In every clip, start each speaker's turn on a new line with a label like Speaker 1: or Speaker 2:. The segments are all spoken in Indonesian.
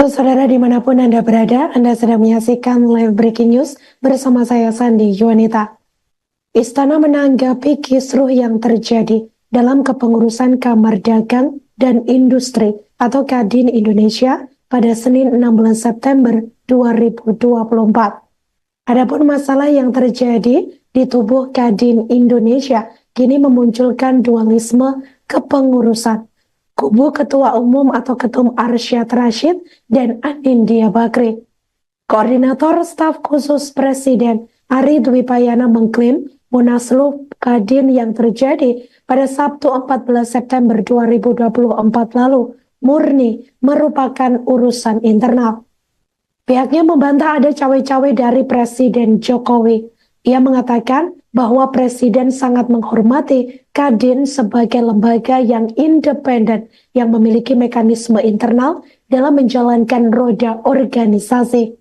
Speaker 1: Halo saudara dimanapun Anda berada, Anda sedang menyaksikan live breaking news bersama saya Sandi Yuwanita. Istana menanggapi kisruh yang terjadi dalam kepengurusan Kamar Dagang dan Industri atau Kadin Indonesia pada Senin 16 September 2024. Adapun masalah yang terjadi di tubuh Kadin Indonesia kini memunculkan dualisme kepengurusan. Kubu Ketua Umum atau Ketum Arsyad Rashid dan Anindya Bakri. Koordinator Staf Khusus Presiden Ari Dwi Payana mengklaim Munaslup Kadin yang terjadi pada Sabtu 14 September 2024 lalu murni merupakan urusan internal. Pihaknya membantah ada cawe-cawe dari Presiden Jokowi. Ia mengatakan bahwa Presiden sangat menghormati Kadin sebagai lembaga yang independen yang memiliki mekanisme internal dalam menjalankan roda organisasi.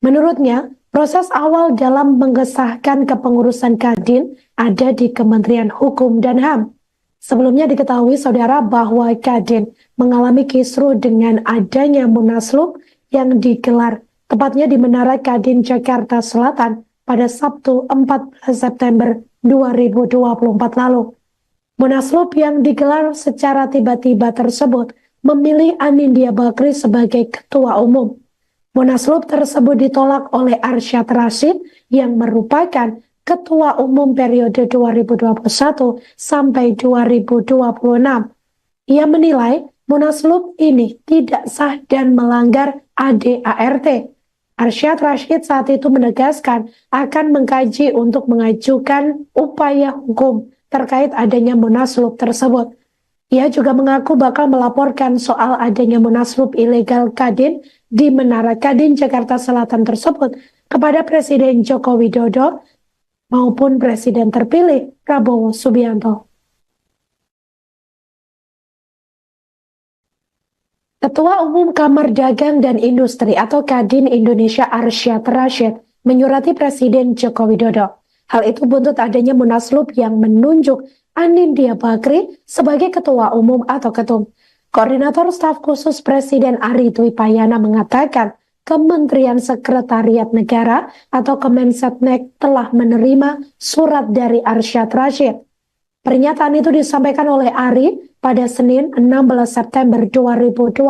Speaker 1: Menurutnya, proses awal dalam mengesahkan kepengurusan Kadin ada di Kementerian Hukum dan HAM. Sebelumnya diketahui saudara bahwa Kadin mengalami kisruh dengan adanya Munaslup yang digelar tepatnya di Menara Kadin Jakarta Selatan pada Sabtu 14 September 2024 lalu. Munaslup yang digelar secara tiba-tiba tersebut memilih Anindya Bakri sebagai ketua umum. Munaslup tersebut ditolak oleh Arsyad Rashid yang merupakan ketua umum periode 2021 sampai 2026. Ia menilai Munaslup ini tidak sah dan melanggar ADART. Arsyad Rashid saat itu menegaskan akan mengkaji untuk mengajukan upaya hukum terkait adanya Munaslup tersebut. Ia juga mengaku bakal melaporkan soal adanya Munaslup ilegal Kadin di Menara Kadin Jakarta Selatan tersebut kepada Presiden Joko Widodo maupun Presiden terpilih Prabowo Subianto. Ketua Umum Kamar Dagang dan Industri atau Kadin Indonesia Arsyad Rashid menyurati Presiden Joko Widodo. Hal itu buntut adanya Munaslup yang menunjuk Anindya Bakri sebagai Ketua Umum atau Ketum. Koordinator Staf Khusus Presiden Ari Dwi Payana mengatakan Kementerian Sekretariat Negara atau Kemensetnek telah menerima surat dari Arsyad Rashid. Pernyataan itu disampaikan oleh Ari pada Senin 16 September 2024.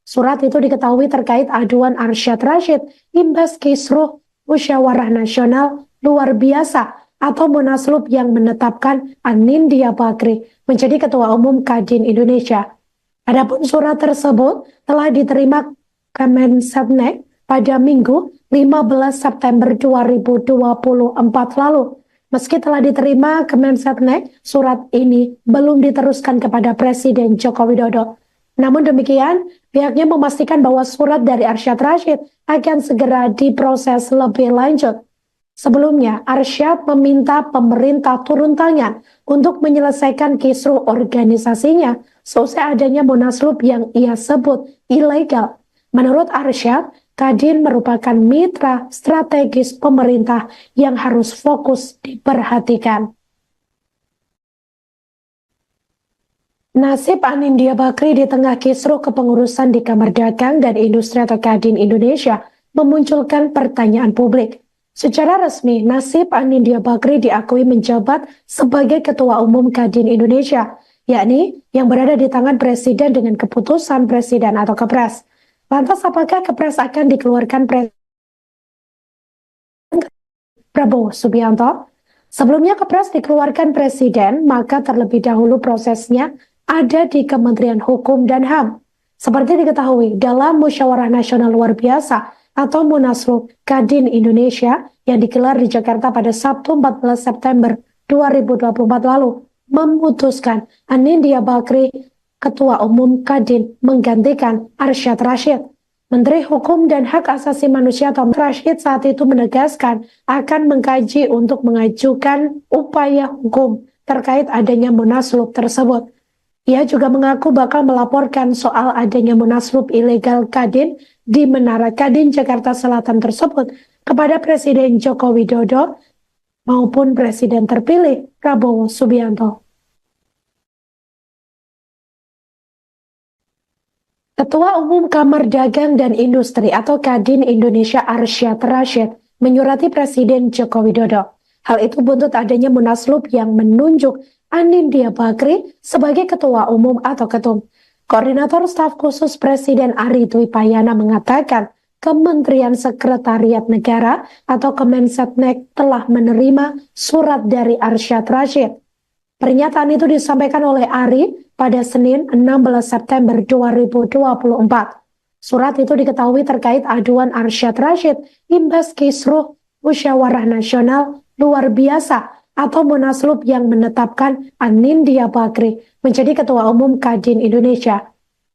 Speaker 1: Surat itu diketahui terkait aduan Arsyad Rashid imbas kisruh Musyawarah Nasional Luar Biasa atau Munaslup yang menetapkan Anindya Bakri menjadi Ketua Umum Kadin Indonesia. Adapun surat tersebut telah diterima Kemensetnek pada Minggu 15 September 2024 lalu. Meski telah diterima Kemensetnek, surat ini belum diteruskan kepada Presiden Joko Widodo. Namun demikian, pihaknya memastikan bahwa surat dari Arsyad Rashid akan segera diproses lebih lanjut. Sebelumnya, Arsyad meminta pemerintah turun tangan untuk menyelesaikan kisruh organisasinya seusai adanya Munaslup yang ia sebut ilegal. Menurut Arsyad, Kadin merupakan mitra strategis pemerintah yang harus fokus diperhatikan. Nasib Anindya Bakri di tengah kisruh kepengurusan di Kamar Dagang dan Industri atau Kadin Indonesia memunculkan pertanyaan publik. Secara resmi, nasib Anindya Bakri diakui menjabat sebagai Ketua Umum Kadin Indonesia, yakni yang berada di tangan Presiden dengan keputusan Presiden atau Kepres. Lantas apakah Kepres akan dikeluarkan Presiden Prabowo Subianto? Sebelumnya Kepres dikeluarkan Presiden, maka terlebih dahulu prosesnya ada di Kementerian Hukum dan HAM. Seperti diketahui, dalam Musyawarah Nasional Luar Biasa atau Munaslup Kadin Indonesia yang digelar di Jakarta pada Sabtu 14 September 2024 lalu, memutuskan Anindya Bakri Ketua Umum Kadin menggantikan Arsyad Rashid. Menteri Hukum dan Hak Asasi Manusia atau Rashid saat itu menegaskan akan mengkaji untuk mengajukan upaya hukum terkait adanya Munaslup tersebut. Ia juga mengaku bakal melaporkan soal adanya Munaslup ilegal Kadin di Menara Kadin Jakarta Selatan tersebut kepada Presiden Joko Widodo maupun Presiden terpilih Prabowo Subianto. Ketua Umum Kamar Dagang dan Industri atau Kadin Indonesia Arsyad Rashid menyurati Presiden Joko Widodo. Hal itu buntut adanya munaslup yang menunjuk Anindya Bakri sebagai Ketua Umum atau Ketum. Koordinator Staf Khusus Presiden Ari Dwi Payana mengatakan Kementerian Sekretariat Negara atau Kemensetnek telah menerima surat dari Arsyad Rashid. Pernyataan itu disampaikan oleh Ari pada Senin 16 September 2024. Surat itu diketahui terkait aduan Arsyad Rashid imbas kisruh Musyawarah Nasional Luar Biasa atau Munaslup yang menetapkan Anindya Bakri menjadi Ketua Umum Kadin Indonesia.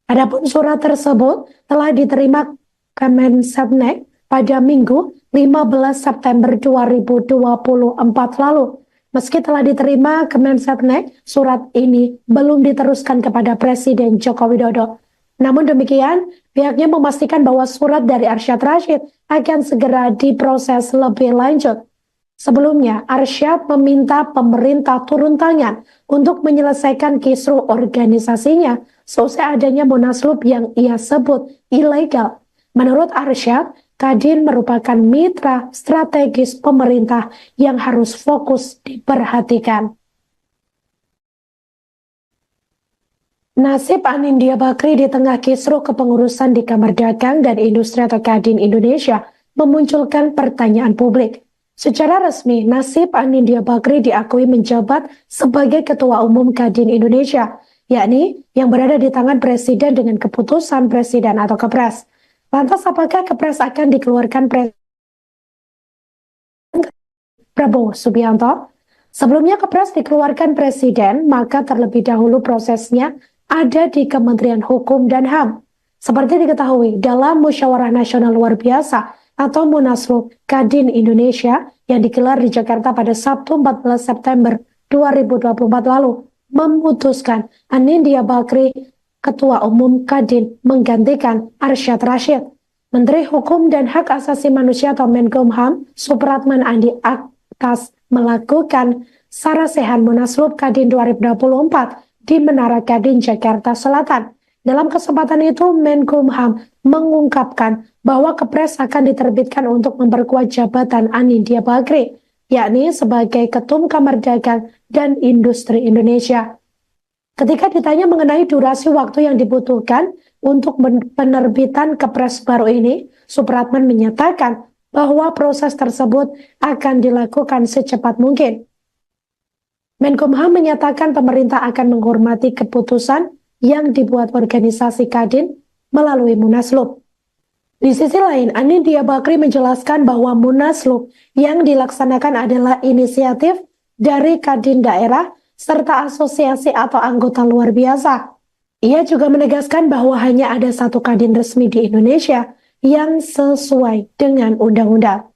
Speaker 1: Adapun surat tersebut telah diterima Kemensetnek pada Minggu 15 September 2024 lalu. Meski telah diterima Kemensetnek, surat ini belum diteruskan kepada Presiden Joko Widodo. Namun demikian, pihaknya memastikan bahwa surat dari Arsyad Rashid akan segera diproses lebih lanjut. Sebelumnya, Arsyad meminta pemerintah turun tangan untuk menyelesaikan kisruh organisasinya seusai adanya munaslup yang ia sebut ilegal. Menurut Arsyad, Kadin merupakan mitra strategis pemerintah yang harus fokus diperhatikan. Nasib Anindya Bakri di tengah kisruh kepengurusan di Kamar Dagang dan Industri atau Kadin Indonesia memunculkan pertanyaan publik. Secara resmi, nasib Anindya Bakri diakui menjabat sebagai Ketua Umum Kadin Indonesia, yakni yang berada di tangan Presiden dengan keputusan Presiden atau Kepres. Lantas apakah Kepres akan dikeluarkan Presiden Prabowo Subianto? Sebelumnya Kepres dikeluarkan Presiden, maka terlebih dahulu prosesnya ada di Kementerian Hukum dan HAM. Seperti diketahui, dalam Musyawarah Nasional Luar Biasa atau Munaslup Kadin Indonesia yang digelar di Jakarta pada Sabtu 14 September 2024 lalu, memutuskan Anindya Bakri Ketua Umum Kadin menggantikan Arsyad Rashid. Menteri Hukum dan Hak Asasi Manusia atau Menkumham Supratman Andi Aktas melakukan sarasehan Munaslup Kadin 2024 di Menara Kadin Jakarta Selatan. Dalam kesempatan itu, Menkumham mengungkapkan bahwa Kepres akan diterbitkan untuk memperkuat jabatan Anindya Bakri, yakni sebagai Ketum Kamar Dagang dan Industri Indonesia. Ketika ditanya mengenai durasi waktu yang dibutuhkan untuk penerbitan Kepres baru ini, Supratman menyatakan bahwa proses tersebut akan dilakukan secepat mungkin. Menkumham menyatakan pemerintah akan menghormati keputusan yang dibuat organisasi Kadin melalui Munaslup. Di sisi lain, Anindya Bakri menjelaskan bahwa Munaslup yang dilaksanakan adalah inisiatif dari Kadin daerah serta asosiasi atau anggota luar biasa. Ia juga menegaskan bahwa hanya ada satu Kadin resmi di Indonesia yang sesuai dengan undang-undang.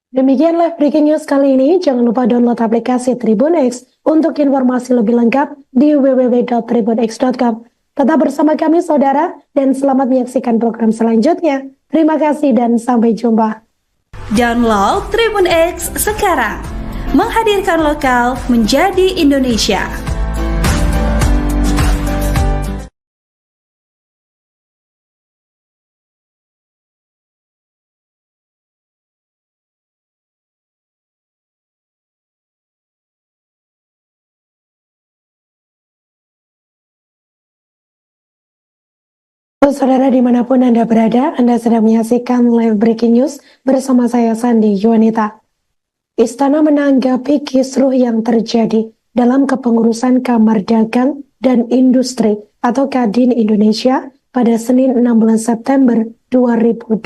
Speaker 1: Demikian live breaking news kali ini. Jangan lupa download aplikasi Tribun X untuk informasi lebih lengkap di www.tribunx.com. Tetap bersama kami saudara dan selamat menyaksikan program selanjutnya. Terima kasih dan sampai jumpa.
Speaker 2: Download Tribun X sekarang. Menghadirkan lokal menjadi Indonesia.
Speaker 1: Saudara dimanapun Anda berada, Anda sedang menyaksikan live breaking news bersama saya Sandi Yuanita. Istana menanggapi kisruh yang terjadi dalam kepengurusan Kamar Dagang dan Industri atau Kadin Indonesia pada Senin 16 September 2024.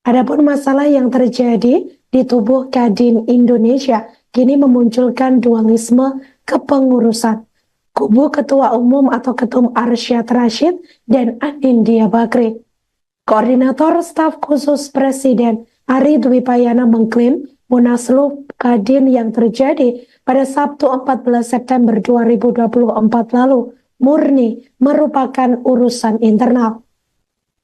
Speaker 1: Adapun masalah yang terjadi di tubuh Kadin Indonesia kini memunculkan dualisme kepengurusan. Kubu Ketua Umum atau Ketum Arsyad Rashid dan Anindya Bakri. Koordinator Staf Khusus Presiden Ari Dwi Payana mengklaim Munaslup Kadin yang terjadi pada Sabtu 14 September 2024 lalu murni merupakan urusan internal.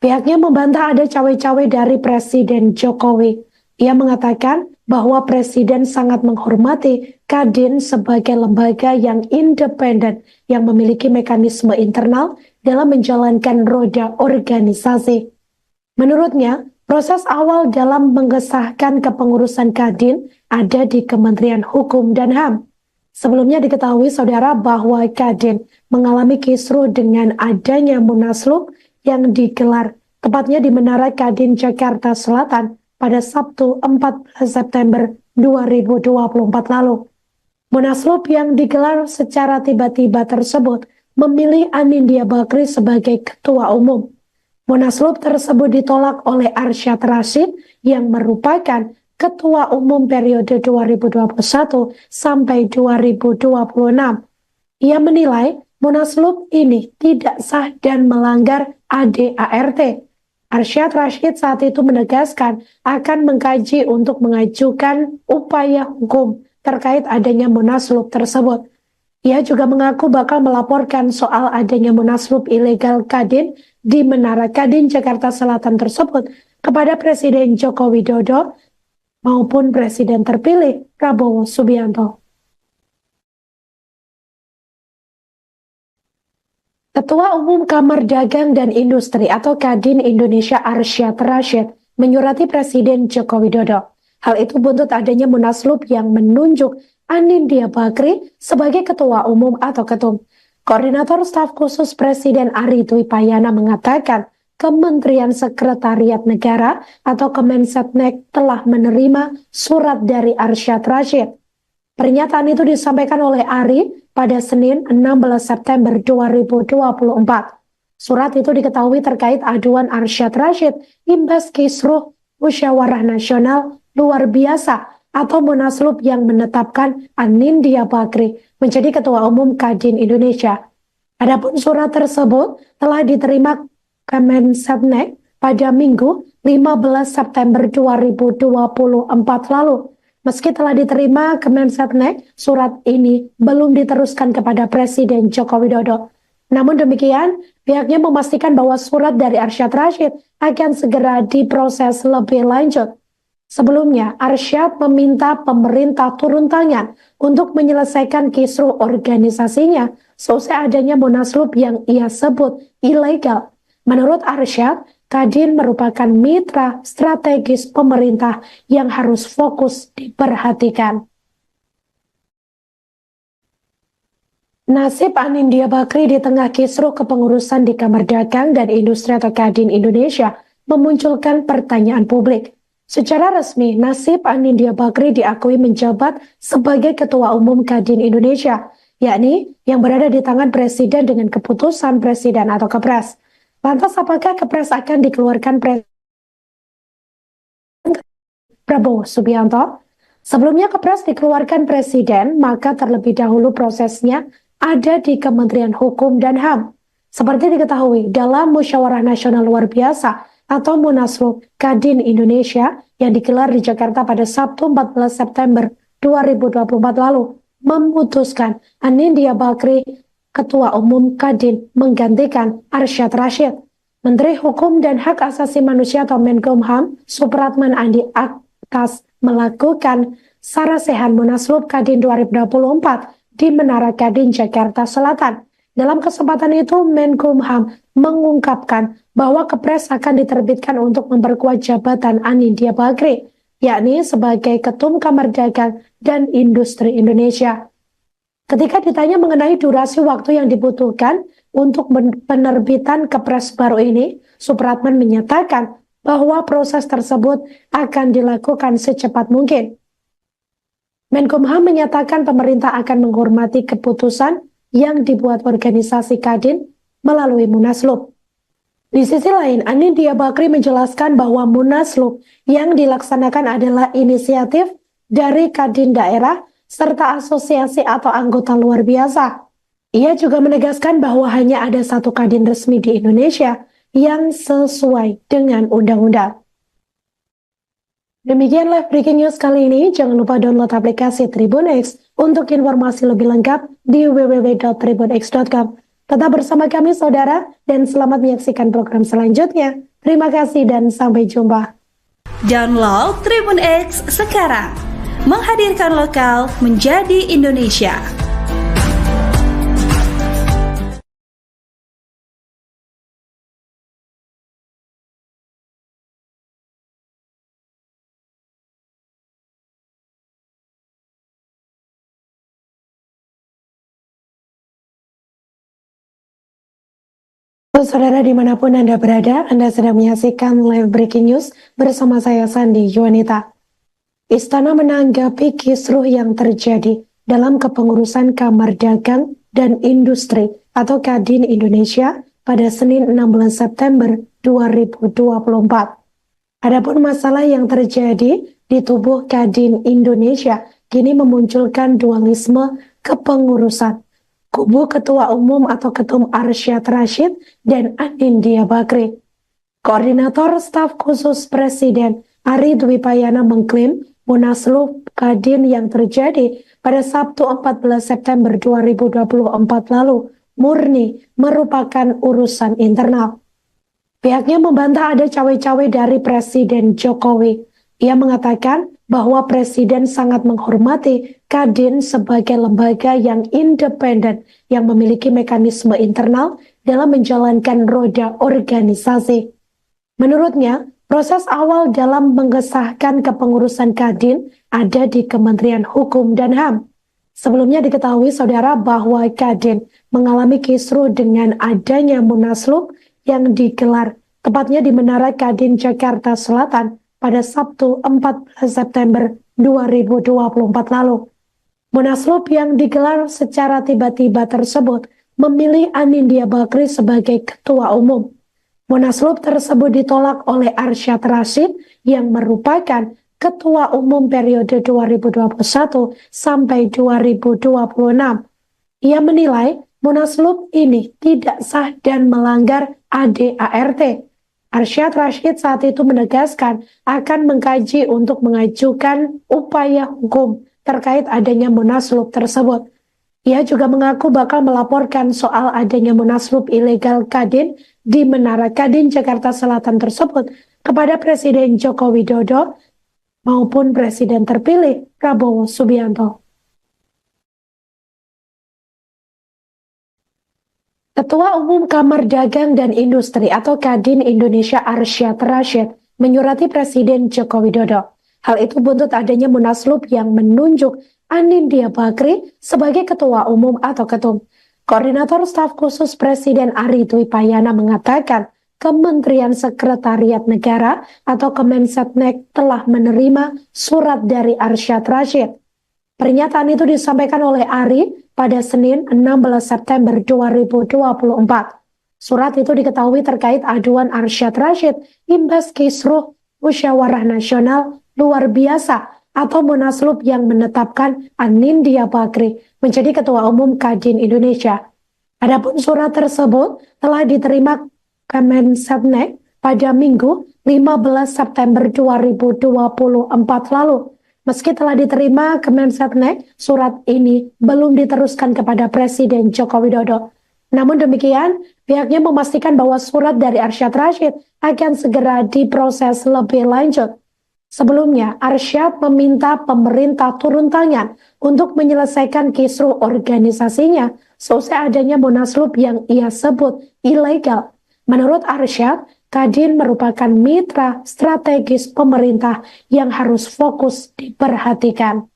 Speaker 1: Pihaknya membantah ada cawe-cawe dari Presiden Jokowi. Ia mengatakan bahwa Presiden sangat menghormati Kadin sebagai lembaga yang independen yang memiliki mekanisme internal dalam menjalankan roda organisasi. Menurutnya, proses awal dalam mengesahkan kepengurusan Kadin ada di Kementerian Hukum dan HAM. Sebelumnya diketahui saudara bahwa Kadin mengalami kisruh dengan adanya munaslup yang digelar tepatnya di Menara Kadin Jakarta Selatan pada Sabtu 14 September 2024 lalu. Munaslup yang digelar secara tiba-tiba tersebut memilih Anindya Bakri sebagai ketua umum. Munaslup tersebut ditolak oleh Arsyad Rashid yang merupakan ketua umum periode 2021 sampai 2026. Ia menilai munaslup ini tidak sah dan melanggar ADART. Arsyad Rashid saat itu menegaskan akan mengkaji untuk mengajukan upaya hukum terkait adanya munaslup tersebut. Ia juga mengaku bakal melaporkan soal adanya munaslup ilegal Kadin di Menara Kadin Jakarta Selatan tersebut kepada Presiden Joko Widodo maupun Presiden terpilih Prabowo Subianto. Ketua Umum Kamar Dagang dan Industri atau Kadin Indonesia Arsyad Rashid menyurati Presiden Joko Widodo. Hal itu buntut adanya munaslup yang menunjuk Anindya Bakri sebagai Ketua Umum atau Ketum. Koordinator Staf Khusus Presiden Ari Dwi Payana mengatakan Kementerian Sekretariat Negara atau Kemensetnek telah menerima surat dari Arsyad Rashid. Pernyataan itu disampaikan oleh Ari pada Senin 16 September 2024. Surat itu diketahui terkait aduan Arsyad Rashid imbas kisruh Musyawarah Nasional Luar Biasa atau munaslup yang menetapkan Anindya Bakri menjadi Ketua Umum Kadin Indonesia. Adapun surat tersebut telah diterima Kemensetnek pada Minggu 15 September 2024 lalu. Meski telah diterima Kemensetnek, surat ini belum diteruskan kepada Presiden Joko Widodo. Namun demikian, pihaknya memastikan bahwa surat dari Arsyad Rashid akan segera diproses lebih lanjut. Sebelumnya, Arsyad meminta pemerintah turun tangan untuk menyelesaikan kisruh organisasinya seusai adanya munaslup yang ia sebut ilegal. Menurut Arsyad, Kadin merupakan mitra strategis pemerintah yang harus fokus diperhatikan. Nasib Anindya Bakri di tengah kisruh kepengurusan di Kamar Dagang dan Industri atau Kadin Indonesia memunculkan pertanyaan publik. Secara resmi, nasib Anindya Bakri diakui menjabat sebagai Ketua Umum Kadin Indonesia, yakni yang berada di tangan Presiden dengan keputusan Presiden atau Kepres. Lantas apakah Kepres akan dikeluarkan Presiden Prabowo Subianto? Sebelumnya Kepres dikeluarkan Presiden, maka terlebih dahulu prosesnya ada di Kementerian Hukum dan HAM. Seperti diketahui, dalam Musyawarah Nasional Luar Biasa atau Munaslup Kadin Indonesia yang digelar di Jakarta pada Sabtu 14 September 2024 lalu, memutuskan Anindya Bakri, Ketua Umum Kadin, menggantikan Arsyad Rashid. Menteri Hukum dan Hak Asasi Manusia atau Menkumham, Supratman Andi Akas, melakukan sarasehan Munaslup Kadin 2024 di Menara Kadin Jakarta Selatan. Dalam kesempatan itu, Menkumham mengungkapkan bahwa Kepres akan diterbitkan untuk memperkuat jabatan Anindya Bakri, yakni sebagai Ketum Kamar Dagang dan Industri Indonesia. Ketika ditanya mengenai durasi waktu yang dibutuhkan untuk penerbitan Kepres baru ini, Supratman menyatakan bahwa proses tersebut akan dilakukan secepat mungkin. Menkumham menyatakan pemerintah akan menghormati keputusan yang dibuat organisasi Kadin melalui Munaslup. Di sisi lain, Anindya Bakri menjelaskan bahwa Munaslup yang dilaksanakan adalah inisiatif dari Kadin daerah serta asosiasi atau anggota luar biasa. Ia juga menegaskan bahwa hanya ada satu Kadin resmi di Indonesia yang sesuai dengan undang-undang. Demikian live breaking news kali ini. Jangan lupa download aplikasi Tribun X untuk informasi lebih lengkap di www.tribunx.com. Tetap bersama kami saudara dan selamat menyaksikan program selanjutnya. Terima kasih dan sampai jumpa.
Speaker 2: Download Tribun X sekarang. Menghadirkan lokal menjadi Indonesia.
Speaker 1: Saudara dimanapun Anda berada, Anda sedang menyaksikan live breaking news bersama saya Sandi Yuanita. Istana menanggapi kisruh yang terjadi dalam kepengurusan Kamar Dagang dan Industri atau Kadin Indonesia pada Senin 16 September 2024. Adapun masalah yang terjadi di tubuh Kadin Indonesia kini memunculkan dualisme kepengurusan. Kubu Ketua Umum atau Ketum Arsyad Rashid dan Anindya Bakri. Koordinator Staf Khusus Presiden Ari Dwi Payana mengklaim Munaslup Kadin yang terjadi pada Sabtu 14 September 2024 lalu murni merupakan urusan internal. Pihaknya membantah ada cawe-cawe dari Presiden Jokowi. Ia mengatakan bahwa Presiden sangat menghormati Kadin sebagai lembaga yang independen yang memiliki mekanisme internal dalam menjalankan roda organisasi. Menurutnya, proses awal dalam mengesahkan kepengurusan Kadin ada di Kementerian Hukum dan HAM. Sebelumnya diketahui saudara bahwa Kadin mengalami kisruh dengan adanya Munaslup yang digelar tepatnya di Menara Kadin Jakarta Selatan pada Sabtu 14 September 2024 lalu. Munaslup yang digelar secara tiba-tiba tersebut memilih Anindya Bakri sebagai ketua umum. Munaslup tersebut ditolak oleh Arsyad Rashid yang merupakan ketua umum periode 2021 sampai 2026. Ia menilai Munaslup ini tidak sah dan melanggar ADART. Arsyad Rashid saat itu menegaskan akan mengkaji untuk mengajukan upaya hukum terkait adanya Munaslup tersebut. Ia juga mengaku bakal melaporkan soal adanya Munaslup ilegal Kadin di Menara Kadin Jakarta Selatan tersebut kepada Presiden Joko Widodo maupun Presiden terpilih Prabowo Subianto. Ketua Umum Kamar Dagang dan Industri atau Kadin Indonesia Arsyad Rashid menyurati Presiden Joko Widodo. Hal itu buntut adanya Munaslup yang menunjuk Anindya Bakri sebagai Ketua Umum atau Ketum. Koordinator Staf Khusus Presiden Ari Dwi Payana mengatakan Kementerian Sekretariat Negara atau Kemensetnek telah menerima surat dari Arsyad Rashid. Pernyataan itu disampaikan oleh Ari pada Senin 16 September 2024. Surat itu diketahui terkait aduan Arsyad Rashid imbas kisruh Musyawarah Nasional Luar Biasa atau Munaslup yang menetapkan Anindya Bakri menjadi Ketua Umum Kadin Indonesia. Adapun surat tersebut telah diterima Kemensetnek pada Minggu 15 September 2024 lalu. Meski telah diterima Kemensetnek, surat ini belum diteruskan kepada Presiden Joko Widodo. Namun demikian, pihaknya memastikan bahwa surat dari Arsyad Rashid akan segera diproses lebih lanjut. Sebelumnya, Arsyad meminta pemerintah turun tangan untuk menyelesaikan kisruh organisasinya seusai adanya Munaslup yang ia sebut ilegal. Menurut Arsyad, Kadin merupakan mitra strategis pemerintah yang harus fokus diperhatikan.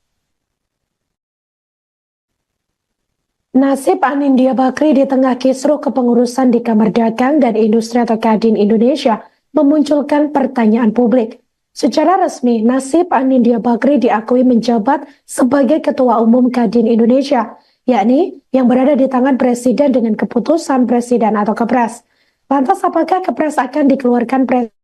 Speaker 1: Nasib Anindya Bakri di tengah kisruh kepengurusan di Kamar Dagang dan Industri atau Kadin Indonesia memunculkan pertanyaan publik. Secara resmi, nasib Anindya Bakri diakui menjabat sebagai Ketua Umum Kadin Indonesia, yakni yang berada di tangan Presiden dengan keputusan Presiden atau Kepres. Lantas apakah Kepres akan dikeluarkan Presiden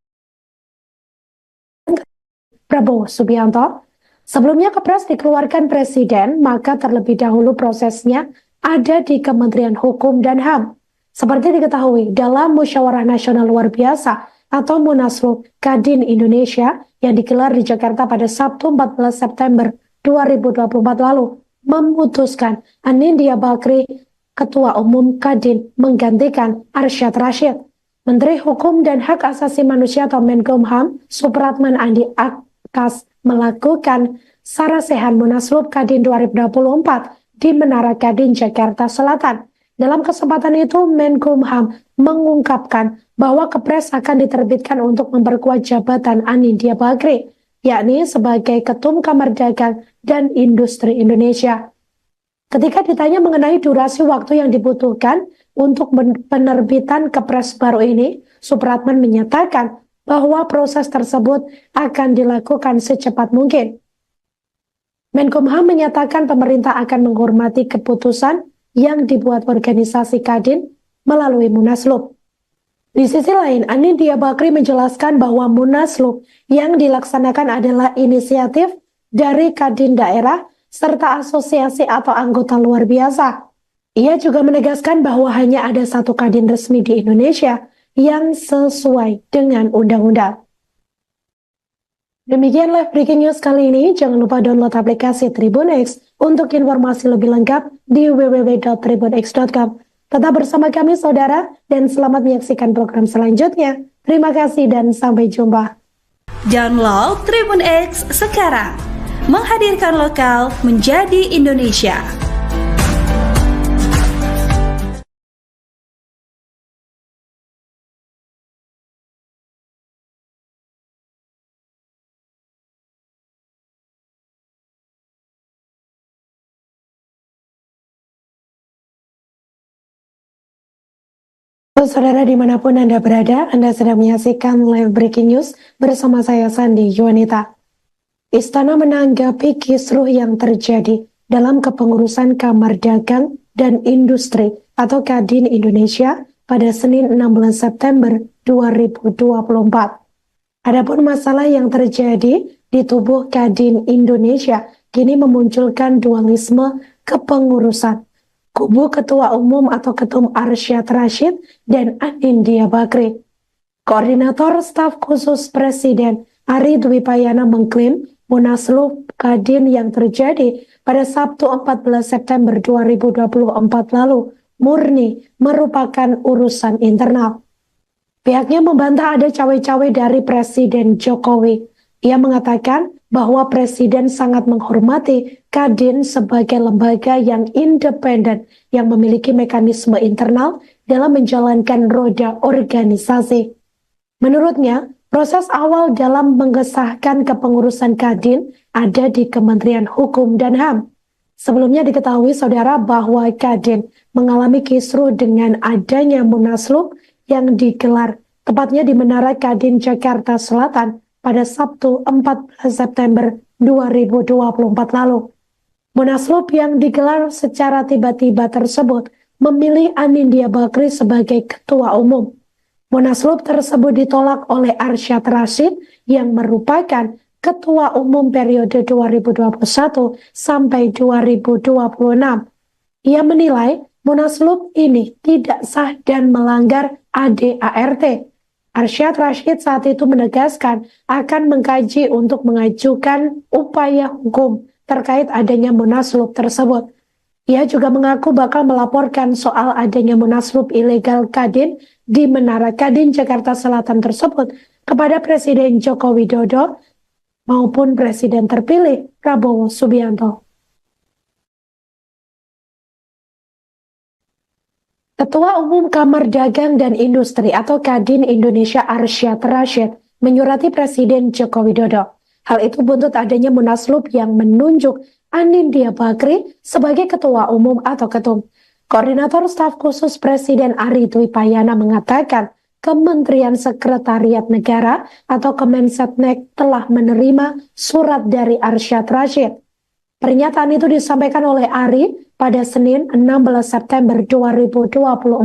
Speaker 1: Prabowo Subianto? Sebelumnya Kepres dikeluarkan Presiden, maka terlebih dahulu prosesnya ada di Kementerian Hukum dan HAM. Seperti diketahui, dalam Musyawarah Nasional Luar Biasa atau Munaslup Kadin Indonesia yang digelar di Jakarta pada Sabtu 14 September 2024 lalu, memutuskan Anindya Bakri Ketua Umum Kadin menggantikan Arsyad Rashid. Menteri Hukum dan Hak Asasi Manusia atau Menkumham Supratman Andi Akas melakukan sarasehan Munaslup Kadin 2024 di Menara Kadin Jakarta Selatan. Dalam kesempatan itu, Menkumham mengungkapkan bahwa Kepres akan diterbitkan untuk memperkuat jabatan Anindya Bakri, yakni sebagai Ketum Kamar Dagang dan Industri Indonesia. Ketika ditanya mengenai durasi waktu yang dibutuhkan, untuk penerbitan Kepres baru ini, Supratman menyatakan bahwa proses tersebut akan dilakukan secepat mungkin. Menkumham menyatakan pemerintah akan menghormati keputusan yang dibuat organisasi Kadin melalui Munaslup. Di sisi lain, Anindya Bakri menjelaskan bahwa Munaslup yang dilaksanakan adalah inisiatif dari Kadin daerah serta asosiasi atau anggota luar biasa. Ia juga menegaskan bahwa hanya ada satu Kadin resmi di Indonesia yang sesuai dengan undang-undang. Demikian live breaking news kali ini. Jangan lupa download aplikasi Tribun X untuk informasi lebih lengkap di www.tribunx.com. Tetap bersama kami saudara dan selamat menyaksikan program selanjutnya. Terima kasih dan sampai jumpa.
Speaker 2: Download Tribun X sekarang. Menghadirkan lokal menjadi Indonesia.
Speaker 1: Saudara dimanapun Anda berada, Anda sedang menyaksikan live breaking news bersama saya Sandi Yuanita. Istana menanggapi kisruh yang terjadi dalam kepengurusan Kamar Dagang dan Industri atau Kadin Indonesia pada Senin 16 September 2024. Adapun masalah yang terjadi di tubuh Kadin Indonesia kini memunculkan dualisme kepengurusan. Kubu Ketua Umum atau Ketum Arsyad Rashid dan Anindya Bakri. Koordinator Staf Khusus Presiden Ari Dwi Payana mengklaim Munaslup Kadin yang terjadi pada Sabtu 14 September 2024 lalu murni merupakan urusan internal. Pihaknya membantah ada cawe-cawe dari Presiden Jokowi. Ia mengatakan bahwa Presiden sangat menghormati Kadin sebagai lembaga yang independen yang memiliki mekanisme internal dalam menjalankan roda organisasi. Menurutnya, proses awal dalam mengesahkan kepengurusan Kadin ada di Kementerian Hukum dan HAM. Sebelumnya diketahui saudara bahwa Kadin mengalami kisruh dengan adanya Munaslup yang digelar tepatnya di Menara Kadin Jakarta Selatan pada Sabtu 14 September 2024 lalu. Munaslup yang digelar secara tiba-tiba tersebut memilih Anindya Bakri sebagai ketua umum. Munaslup tersebut ditolak oleh Arsyad Rashid yang merupakan ketua umum periode 2021 sampai 2026. Ia menilai Munaslup ini tidak sah dan melanggar ADART. Arsyad Rashid saat itu menegaskan akan mengkaji untuk mengajukan upaya hukum terkait adanya Munaslup tersebut. Ia juga mengaku bakal melaporkan soal adanya Munaslup ilegal Kadin di Menara Kadin Jakarta Selatan tersebut kepada Presiden Joko Widodo maupun Presiden terpilih Prabowo Subianto. Ketua Umum Kamar Dagang dan Industri atau Kadin Indonesia Arsyad Rashid menyurati Presiden Joko Widodo. Hal itu buntut adanya Munaslup yang menunjuk Anindya Bakri sebagai Ketua Umum atau Ketum. Koordinator Staf Khusus Presiden Ari Dwi Payana mengatakan Kementerian Sekretariat Negara atau Kemensetnek telah menerima surat dari Arsyad Rashid. Pernyataan itu disampaikan oleh Ari pada Senin 16 September 2024.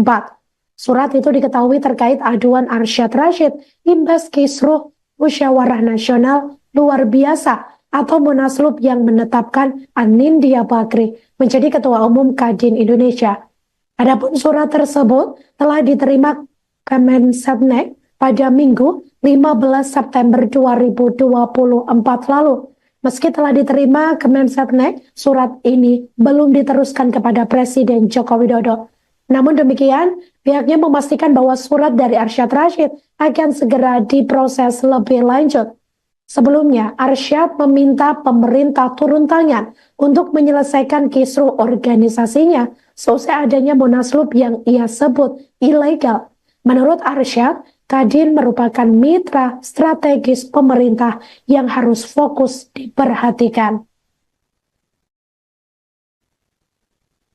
Speaker 1: Surat itu diketahui terkait aduan Arsyad Rashid imbas kisruh Musyawarah Nasional Luar Biasa atau Munaslup yang menetapkan Anindya Bakri menjadi Ketua Umum Kadin Indonesia. Adapun surat tersebut telah diterima Kemensetnek pada Minggu 15 September 2024 lalu. Meski telah diterima Kemensetnek, surat ini belum diteruskan kepada Presiden Joko Widodo. Namun demikian, pihaknya memastikan bahwa surat dari Arsyad Rashid akan segera diproses lebih lanjut. Sebelumnya, Arsyad meminta pemerintah turun tangan untuk menyelesaikan kisruh organisasinya seusai adanya Munaslup yang ia sebut ilegal. Menurut Arsyad, Kadin merupakan mitra strategis pemerintah yang harus fokus diperhatikan.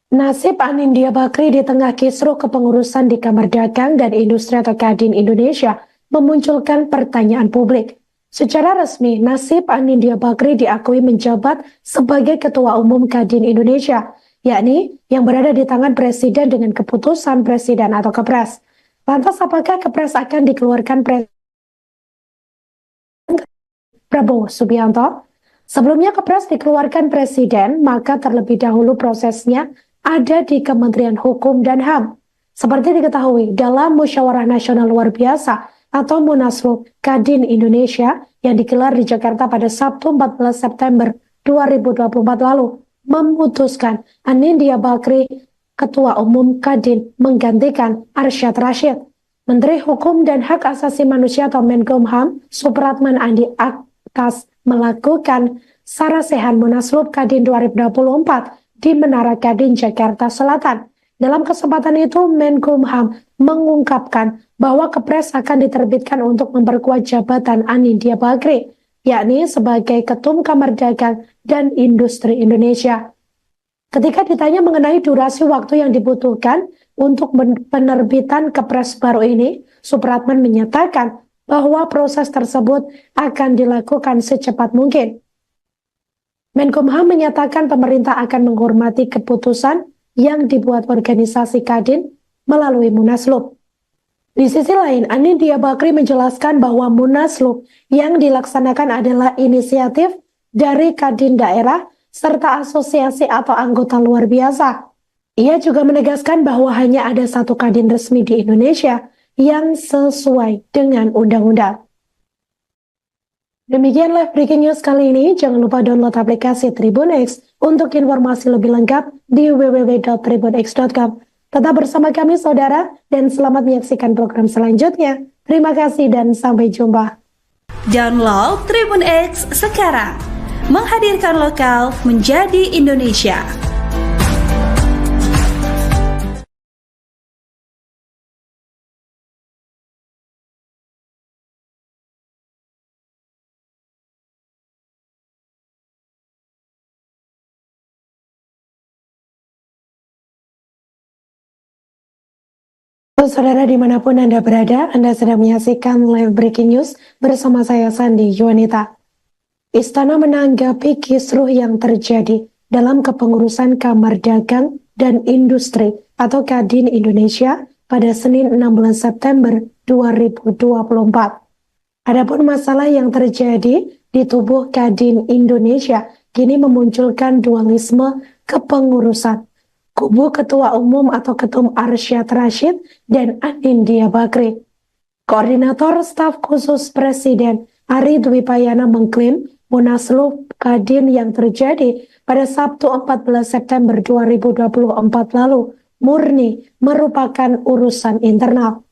Speaker 1: Nasib Anindya Bakri di tengah kisruh kepengurusan di Kamar Dagang dan Industri atau Kadin Indonesia memunculkan pertanyaan publik. Secara resmi, nasib Anindya Bakri diakui menjabat sebagai Ketua Umum Kadin Indonesia, yakni yang berada di tangan Presiden dengan keputusan Presiden atau Kepres. Lantas apakah Kepres akan dikeluarkan Presiden Prabowo Subianto? Sebelumnya Kepres dikeluarkan Presiden, maka terlebih dahulu prosesnya ada di Kementerian Hukum dan HAM. Seperti diketahui, dalam Musyawarah Nasional Luar Biasa atau Munaslup Kadin Indonesia yang digelar di Jakarta pada Sabtu 14 September 2024 lalu, memutuskan Anindya Bakri, Ketua Umum Kadin, menggantikan Arsyad Rashid. Menteri Hukum dan Hak Asasi Manusia atau Menkumham, Supratman Andi Akas, melakukan sarasehan Munaslup Kadin 2024 di Menara Kadin, Jakarta Selatan. Dalam kesempatan itu, Menkumham mengungkapkan bahwa Kepres akan diterbitkan untuk memperkuat jabatan Anindya Bakri, yakni sebagai Ketum Kamar Dagang dan Industri Indonesia. Ketika ditanya mengenai durasi waktu yang dibutuhkan untuk penerbitan Kepres baru ini, Supratman menyatakan bahwa proses tersebut akan dilakukan secepat mungkin. Menkumham menyatakan pemerintah akan menghormati keputusan yang dibuat organisasi Kadin melalui Munaslup. Di sisi lain, Anindya Bakri menjelaskan bahwa Munaslup yang dilaksanakan adalah inisiatif dari Kadin daerah serta asosiasi atau anggota luar biasa. Ia juga menegaskan bahwa hanya ada satu Kadin resmi di Indonesia yang sesuai dengan undang-undang. Demikian live breaking news kali ini. Jangan lupa download aplikasi Tribun X untuk informasi lebih lengkap di www.tribunx.com. Tetap bersama kami saudara dan selamat menyaksikan program selanjutnya. Terima kasih dan sampai jumpa.
Speaker 2: Download Tribun X sekarang. Menghadirkan lokal menjadi Indonesia.
Speaker 1: Saudara dimanapun Anda berada, Anda sedang menyaksikan live breaking news bersama saya Sandi Yuanita. Istana menanggapi kisruh yang terjadi dalam kepengurusan Kamar Dagang dan Industri atau Kadin Indonesia pada Senin 16 September 2024. Adapun masalah yang terjadi di tubuh Kadin Indonesia kini memunculkan dualisme kepengurusan. Kubu Ketua Umum atau Ketum Arsyad Rashid dan Anindya Bakri. Koordinator Staf Khusus Presiden Ari Dwi Payana mengklaim Munaslup Kadin yang terjadi pada Sabtu 14 September 2024 lalu murni merupakan urusan internal.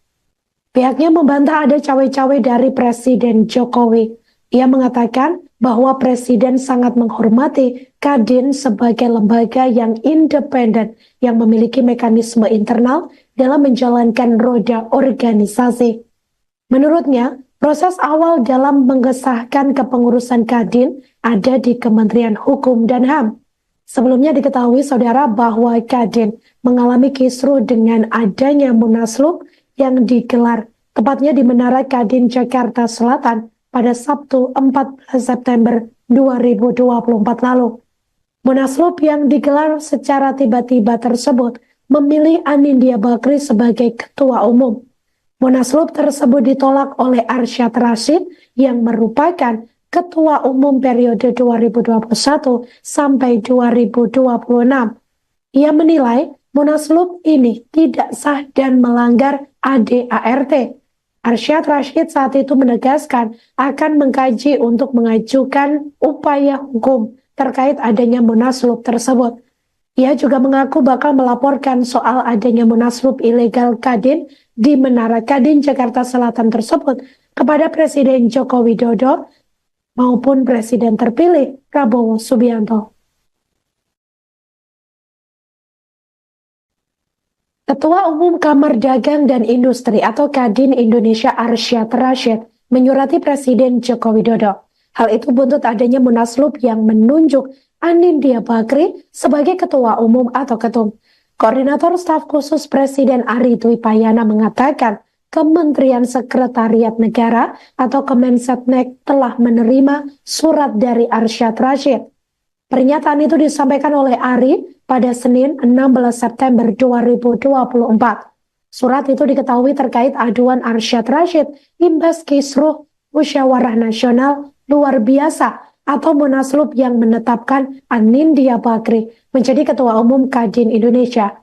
Speaker 1: Pihaknya membantah ada cawe-cawe dari Presiden Jokowi. Ia mengatakan bahwa Presiden sangat menghormati Kadin sebagai lembaga yang independen yang memiliki mekanisme internal dalam menjalankan roda organisasi. Menurutnya, proses awal dalam mengesahkan kepengurusan Kadin ada di Kementerian Hukum dan HAM. Sebelumnya diketahui saudara bahwa Kadin mengalami kisruh dengan adanya Munaslup yang digelar tepatnya di Menara Kadin Jakarta Selatan pada Sabtu 14 September 2024 lalu. Munaslup yang digelar secara tiba-tiba tersebut memilih Anindya Bakri sebagai Ketua Umum. Munaslup tersebut ditolak oleh Arsyad Rashid yang merupakan Ketua Umum periode 2021 sampai 2026. Ia menilai Munaslup ini tidak sah dan melanggar ADART. Arsyad Rashid saat itu menegaskan akan mengkaji untuk mengajukan upaya hukum terkait adanya Munaslup tersebut. Ia juga mengaku bakal melaporkan soal adanya Munaslup ilegal Kadin di Menara Kadin Jakarta Selatan tersebut kepada Presiden Joko Widodo maupun Presiden terpilih Prabowo Subianto. Ketua Umum Kamar Dagang dan Industri atau Kadin Indonesia Arsyad Rashid menyurati Presiden Joko Widodo. Hal itu buntut adanya Munaslup yang menunjuk Anindya Bakri sebagai Ketua Umum atau Ketum. Koordinator Staf Khusus Presiden Ari Dwi Payana mengatakan Kementerian Sekretariat Negara atau Kemensetnek telah menerima surat dari Arsyad Rashid. Pernyataan itu disampaikan oleh Ari pada Senin 16 September 2024. Surat itu diketahui terkait aduan Arsyad Rashid imbas kisruh Musyawarah Nasional Luar Biasa atau Munaslup yang menetapkan Anindya Bakri menjadi Ketua Umum Kadin Indonesia.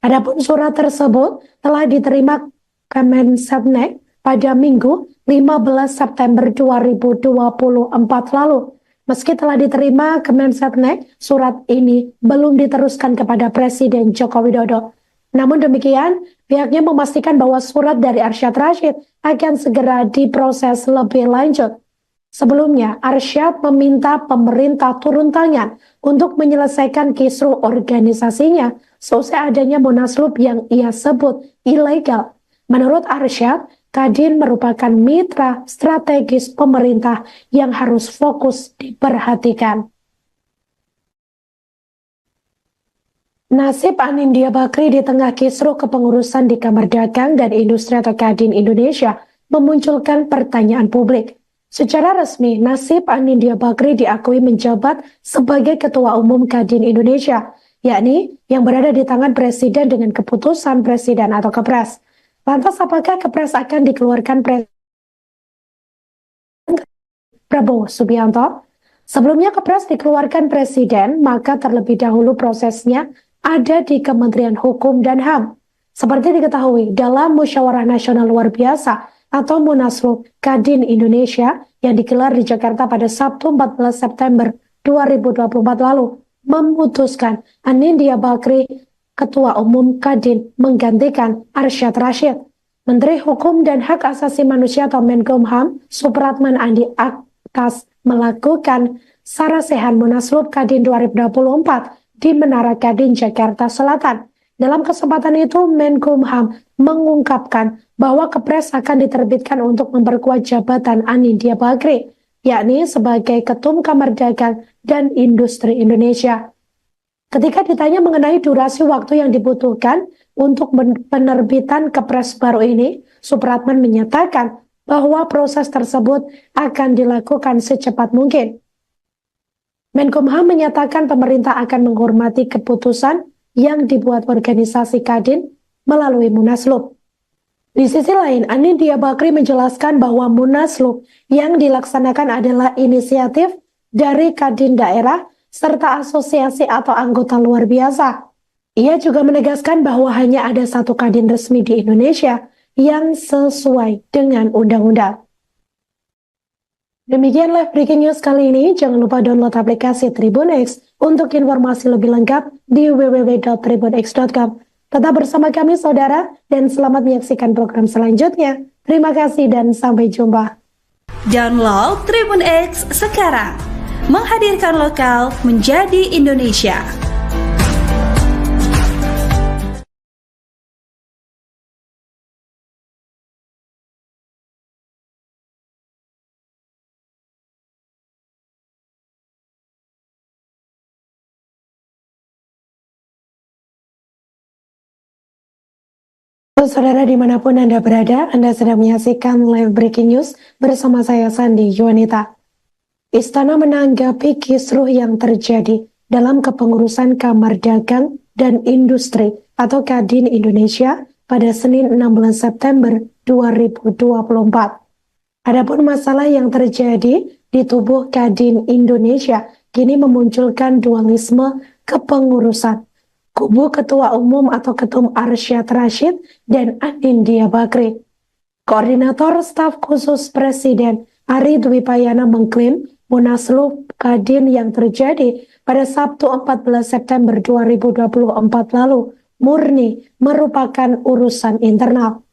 Speaker 1: Adapun surat tersebut telah diterima Kemensetnek pada Minggu 15 September 2024 lalu. Meski telah diterima Kemensetnek, surat ini belum diteruskan kepada Presiden Joko Widodo. Namun demikian, pihaknya memastikan bahwa surat dari Arsyad Rashid akan segera diproses lebih lanjut. Sebelumnya, Arsyad meminta pemerintah turun tangan untuk menyelesaikan kisruh organisasinya seusai adanya munaslup yang ia sebut ilegal. Menurut Arsyad, Kadin merupakan mitra strategis pemerintah yang harus fokus diperhatikan. Nasib Anindya Bakri di tengah kisruh kepengurusan di Kamar Dagang dan Industri atau Kadin Indonesia memunculkan pertanyaan publik. Secara resmi, nasib Anindya Bakri diakui menjabat sebagai Ketua Umum Kadin Indonesia, yakni yang berada di tangan Presiden dengan keputusan Presiden atau Kepres. Lantas apakah Kepres akan dikeluarkan Presiden Prabowo Subianto? Sebelumnya Kepres dikeluarkan Presiden, maka terlebih dahulu prosesnya ada di Kementerian Hukum dan HAM. Seperti diketahui, dalam Musyawarah Nasional Luar Biasa atau Munaslup Kadin Indonesia yang digelar di Jakarta pada Sabtu 14 September 2024 lalu, memutuskan Anindya Bakri, Ketua Umum Kadin, menggantikan Arsyad Rashid. Menteri Hukum dan Hak Asasi Manusia atau Menkumham, Supratman Andi Akas, melakukan sarasehan Munaslup Kadin 2024 di Menara Kadin, Jakarta Selatan. Dalam kesempatan itu, Menkumham mengungkapkan bahwa Kepres akan diterbitkan untuk memperkuat jabatan Anindya Bakri, yakni sebagai Ketum Kamar Dagang dan Industri Indonesia. Ketika ditanya mengenai durasi waktu yang dibutuhkan untuk penerbitan Kepres baru ini, Supratman menyatakan bahwa proses tersebut akan dilakukan secepat mungkin. Menkumham menyatakan pemerintah akan menghormati keputusan yang dibuat organisasi Kadin melalui Munaslup. Di sisi lain, Anindya Bakri menjelaskan bahwa Munaslup yang dilaksanakan adalah inisiatif dari Kadin daerah serta asosiasi atau anggota luar biasa. Ia juga menegaskan bahwa hanya ada satu Kadin resmi di Indonesia yang sesuai dengan undang-undang. Demikian live breaking news kali ini. Jangan lupa download aplikasi Tribun X untuk informasi lebih lengkap di www.tribunx.com. Tetap bersama kami saudara dan selamat menyaksikan program selanjutnya. Terima kasih dan sampai jumpa.
Speaker 2: Download Tribun X sekarang. Menghadirkan lokal menjadi Indonesia.
Speaker 1: Saudara dimanapun Anda berada, Anda sedang menyaksikan live breaking news bersama saya Sandi Yuanita. Istana menanggapi kisruh yang terjadi dalam kepengurusan Kamar Dagang dan Industri atau Kadin Indonesia pada Senin 16 September 2024. Adapun masalah yang terjadi di tubuh Kadin Indonesia kini memunculkan dualisme kepengurusan. Kubu Ketua Umum atau Ketum Arsyad Rashid dan Anindya Bakri. Koordinator Staf Khusus Presiden Ari Dwi Payana mengklaim Munaslup Kadin yang terjadi pada Sabtu 14 September 2024 lalu murni merupakan urusan internal.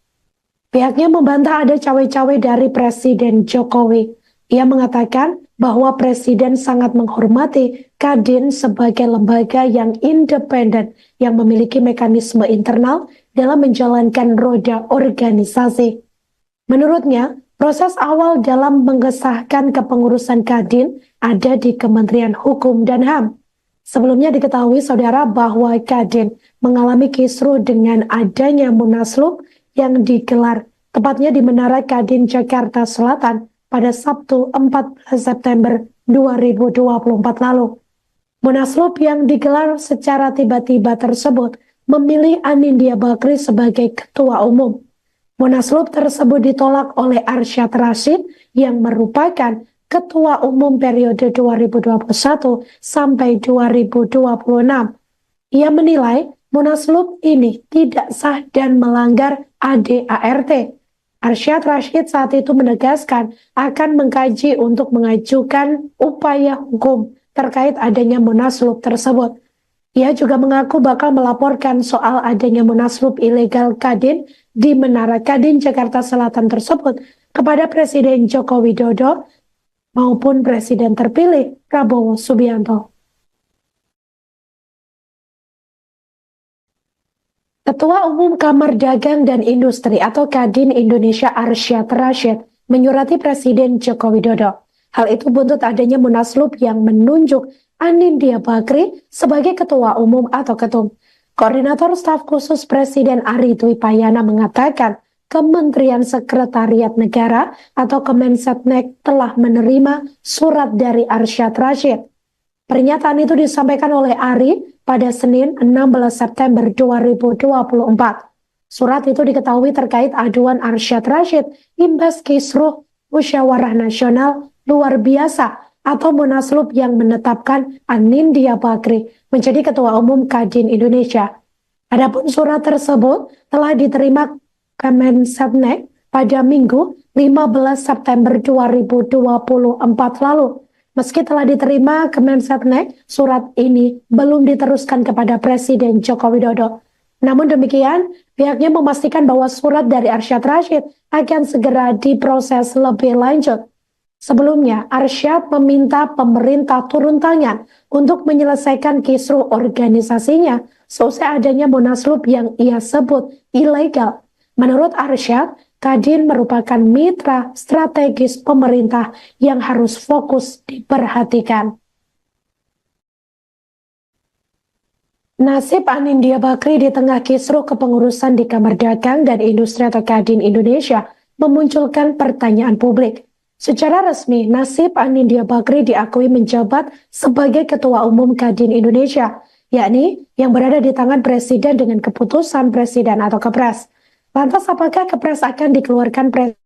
Speaker 1: Pihaknya membantah ada cawe-cawe dari Presiden Jokowi. Ia mengatakan bahwa Presiden sangat menghormati Kadin sebagai lembaga yang independen yang memiliki mekanisme internal dalam menjalankan roda organisasi. Menurutnya, proses awal dalam mengesahkan kepengurusan Kadin ada di Kementerian Hukum dan HAM. Sebelumnya diketahui saudara bahwa Kadin mengalami kisruh dengan adanya Munaslup yang digelar tepatnya di Menara Kadin Jakarta Selatan pada Sabtu 14 September 2024 lalu. Munaslup yang digelar secara tiba-tiba tersebut memilih Anindya Bakri sebagai ketua umum. Munaslup tersebut ditolak oleh Arsyad Rashid yang merupakan Ketua Umum periode 2021 sampai 2026. Ia menilai Munaslup ini tidak sah dan melanggar ADART. Arsyad Rashid saat itu menegaskan akan mengkaji untuk mengajukan upaya hukum terkait adanya Munaslup tersebut. Ia juga mengaku bakal melaporkan soal adanya Munaslup ilegal Kadin di Menara Kadin Jakarta Selatan tersebut kepada Presiden Joko Widodo maupun Presiden terpilih Prabowo Subianto. Ketua Umum Kamar Dagang dan Industri atau Kadin Indonesia Arsyad Rashid menyurati Presiden Joko Widodo. Hal itu buntut adanya Munaslup yang menunjuk Anindya Bakri sebagai Ketua Umum atau Ketum. Koordinator Staf Khusus Presiden Ari Dwi Payana mengatakan Kementerian Sekretariat Negara atau Kemensetnek telah menerima surat dari Arsyad Rashid. Pernyataan itu disampaikan oleh Ari pada Senin 16 September 2024. Surat itu diketahui terkait aduan Arsyad Rashid imbas kisruh Musyawarah Nasional Luar Biasa atau Munaslup yang menetapkan Anindya Bakri menjadi Ketua Umum Kadin Indonesia. Adapun surat tersebut telah diterima Kemensetnek pada Minggu 15 September 2024 lalu. Meski telah diterima Kemensetnek, surat ini belum diteruskan kepada Presiden Joko Widodo. Namun demikian, pihaknya memastikan bahwa surat dari Arsyad Rashid akan segera diproses lebih lanjut. Sebelumnya, Arsyad meminta pemerintah turun tangan untuk menyelesaikan kisruh organisasinya seusai adanya Munaslup yang ia sebut ilegal. Menurut Arsyad, Kadin merupakan mitra strategis pemerintah yang harus fokus diperhatikan. Nasib Anindya Bakri di tengah kisruh kepengurusan di Kamar Dagang dan Industri atau Kadin Indonesia memunculkan pertanyaan publik. Secara resmi, nasib Anindya Bakri diakui menjabat sebagai Ketua Umum Kadin Indonesia, yakni yang berada di tangan Presiden dengan keputusan Presiden atau Kepres. Lantas apakah Kepres akan dikeluarkan Presiden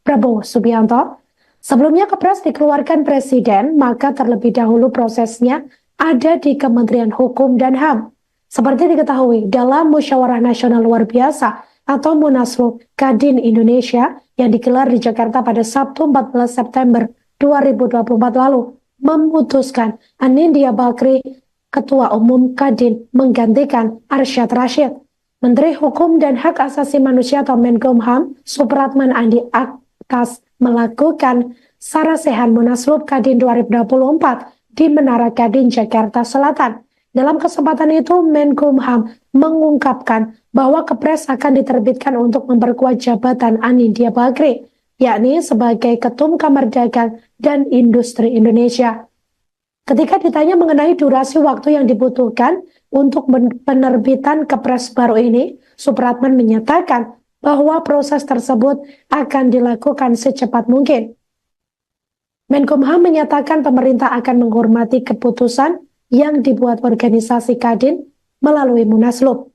Speaker 1: Prabowo Subianto? Sebelumnya Kepres dikeluarkan Presiden, maka terlebih dahulu prosesnya ada di Kementerian Hukum dan HAM. Seperti diketahui, dalam Musyawarah Nasional Luar Biasa atau Munaslup Kadin Indonesia yang digelar di Jakarta pada Sabtu 14 September 2024 lalu, memutuskan Anindya Bakri Ketua Umum Kadin menggantikan Arsyad Rashid. Menteri Hukum dan Hak Asasi Manusia atau Menkumham Supratman Andi Akas melakukan sarasehan Munaslup Kadin 2024 di Menara Kadin Jakarta Selatan. Dalam kesempatan itu, Menkumham mengungkapkan bahwa Kepres akan diterbitkan untuk memperkuat jabatan Anindya Bakri, yakni sebagai Ketum Kamar Dagang dan Industri Indonesia. Ketika ditanya mengenai durasi waktu yang dibutuhkan untuk penerbitan Kepres baru ini, Supratman menyatakan bahwa proses tersebut akan dilakukan secepat mungkin. Menkumham menyatakan pemerintah akan menghormati keputusan yang dibuat organisasi Kadin melalui Munaslup.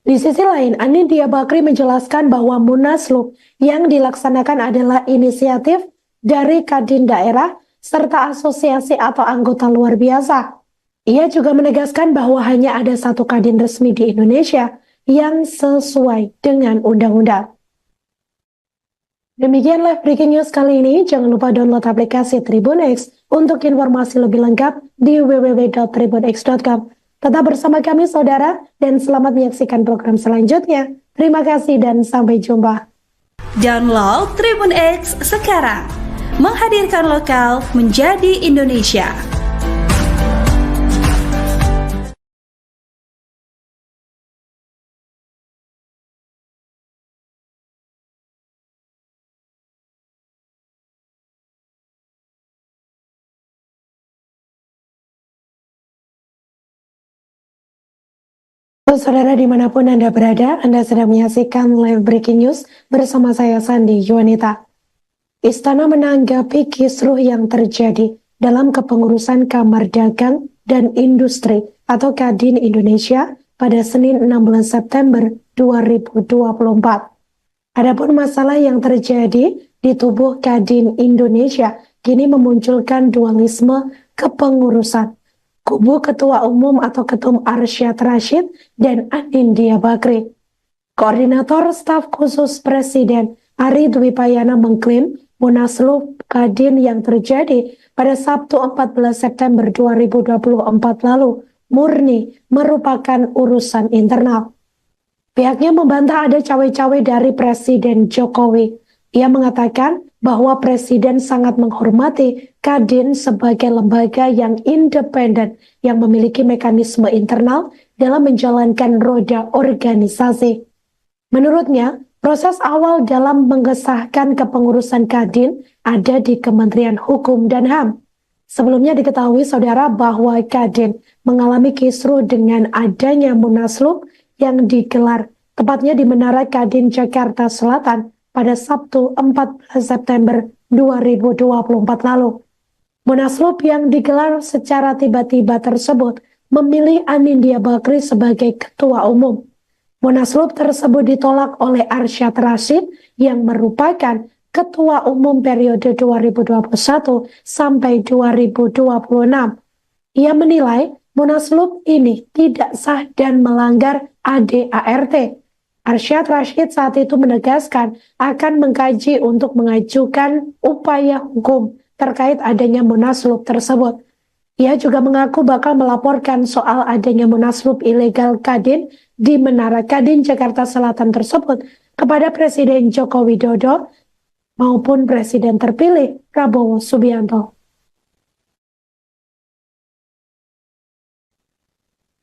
Speaker 1: Di sisi lain, Anindya Bakri menjelaskan bahwa Munaslup yang dilaksanakan adalah inisiatif dari Kadin daerah serta asosiasi atau anggota luar biasa. Ia juga menegaskan bahwa hanya ada satu Kadin resmi di Indonesia yang sesuai dengan undang-undang. Demikian live breaking news kali ini. Jangan lupa download aplikasi Tribun X untuk informasi lebih lengkap di www.tribunx.com. Tetap bersama kami saudara dan selamat menyaksikan program selanjutnya. Terima kasih dan sampai jumpa.
Speaker 2: Download Tribun X sekarang. Menghadirkan lokal menjadi Indonesia.
Speaker 1: Saudara dimanapun Anda berada, Anda sedang menyaksikan live breaking news bersama saya Sandi Yuanita. Istana menanggapi kisruh yang terjadi dalam kepengurusan Kamar Dagang dan Industri atau Kadin Indonesia pada Senin 16 September 2024. Adapun masalah yang terjadi di tubuh Kadin Indonesia kini memunculkan dualisme kepengurusan. Kubu Ketua Umum atau Ketum Arsyad Rashid dan Anindya Bakri. Koordinator Staf Khusus Presiden Ari Dwi Payana mengklaim Munaslup Kadin yang terjadi pada Sabtu 14 September 2024 lalu murni merupakan urusan internal. Pihaknya membantah ada cawe-cawe dari Presiden Jokowi. Ia mengatakan bahwa Presiden sangat menghormati Kadin sebagai lembaga yang independen yang memiliki mekanisme internal dalam menjalankan roda organisasi. Menurutnya, proses awal dalam mengesahkan kepengurusan Kadin ada di Kementerian Hukum dan HAM. Sebelumnya diketahui saudara bahwa Kadin mengalami kisruh dengan adanya Munaslup yang digelar tepatnya di Menara Kadin Jakarta Selatan pada Sabtu 14 September 2024 lalu. Munaslup yang digelar secara tiba-tiba tersebut memilih Anindya Bakri sebagai ketua umum. Munaslup tersebut ditolak oleh Arsyad Rashid yang merupakan ketua umum periode 2021 sampai 2026. Ia menilai Munaslup ini tidak sah dan melanggar ADART. Arsyad Rashid saat itu menegaskan akan mengkaji untuk mengajukan upaya hukum terkait adanya Munaslup tersebut. Ia juga mengaku bakal melaporkan soal adanya Munaslup ilegal Kadin di Menara Kadin Jakarta Selatan tersebut kepada Presiden Joko Widodo maupun Presiden terpilih Prabowo Subianto.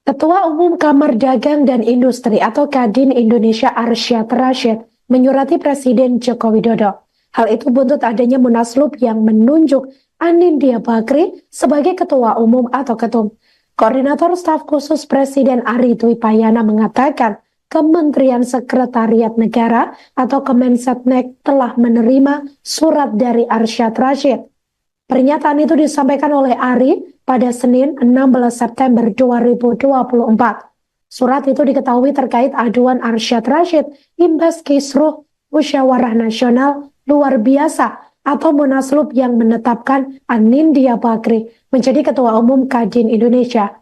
Speaker 1: Ketua Umum Kamar Dagang dan Industri atau Kadin Indonesia Arsyad Rashid menyurati Presiden Joko Widodo. Hal itu buntut adanya Munaslup yang menunjuk Anindya Bakri sebagai Ketua Umum atau Ketum. Koordinator Staf Khusus Presiden Ari Dwi Payana mengatakan Kementerian Sekretariat Negara atau Kemensetnek telah menerima surat dari Arsyad Rashid. Pernyataan itu disampaikan oleh Ari pada Senin 16 September 2024. Surat itu diketahui terkait aduan Arsyad Rashid imbas kisruh Musyawarah Nasional Luar Biasa atau Munaslup yang menetapkan Anindya Bakri menjadi Ketua Umum Kadin Indonesia.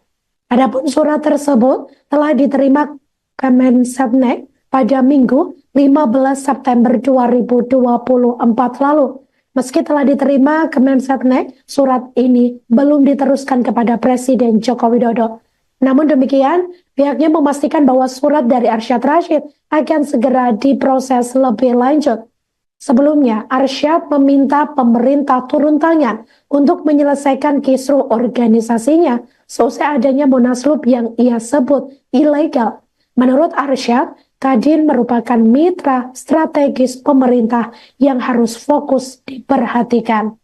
Speaker 1: Adapun surat tersebut telah diterima Kemensetnek pada Minggu 15 September 2024 lalu. Meski telah diterima Kemensetnek, surat ini belum diteruskan kepada Presiden Joko Widodo. Namun demikian, pihaknya memastikan bahwa surat dari Arsyad Rashid akan segera diproses lebih lanjut. Sebelumnya, Arsyad meminta pemerintah turun tangan untuk menyelesaikan kisruh organisasinya seusai adanya Munaslup yang ia sebut ilegal. Menurut Arsyad, Kadin merupakan mitra strategis pemerintah yang harus fokus diperhatikan.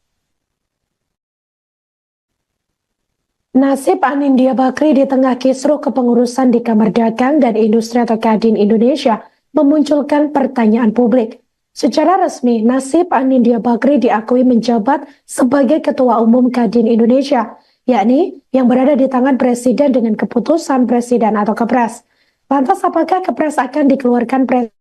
Speaker 1: Nasib Anindya Bakri di tengah kisruh kepengurusan di Kamar Dagang dan Industri atau Kadin Indonesia memunculkan pertanyaan publik. Secara resmi, nasib Anindya Bakri diakui menjabat sebagai Ketua Umum Kadin Indonesia, yakni yang berada di tangan Presiden dengan keputusan Presiden atau Kepres. Lantas apakah Kepres akan dikeluarkan Presiden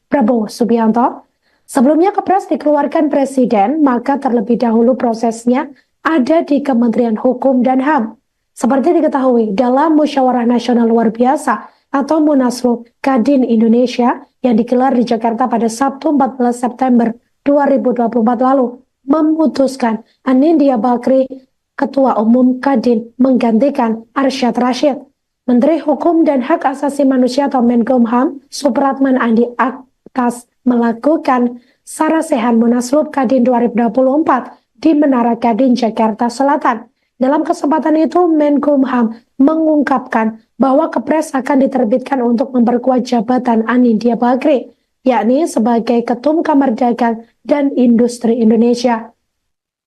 Speaker 1: Prabowo Subianto? Sebelumnya Kepres dikeluarkan Presiden, maka terlebih dahulu prosesnya ada di Kementerian Hukum dan HAM. Seperti diketahui, dalam Musyawarah Nasional Luar Biasa atau Munaslup Kadin Indonesia yang digelar di Jakarta pada Sabtu 14 September 2024 lalu, memutuskan Anindya Bakri Ketua Umum Kadin menggantikan Arsyad Rashid. Menteri Hukum dan Hak Asasi Manusia atau Menkumham Supratman Andi Akas melakukan sarasehan Munaslup Kadin 2024 di Menara Kadin Jakarta Selatan. Dalam kesempatan itu, Menkumham mengungkapkan bahwa Kepres akan diterbitkan untuk memperkuat jabatan Anindya Bakri, yakni sebagai Ketum Kamar Dagang dan Industri Indonesia.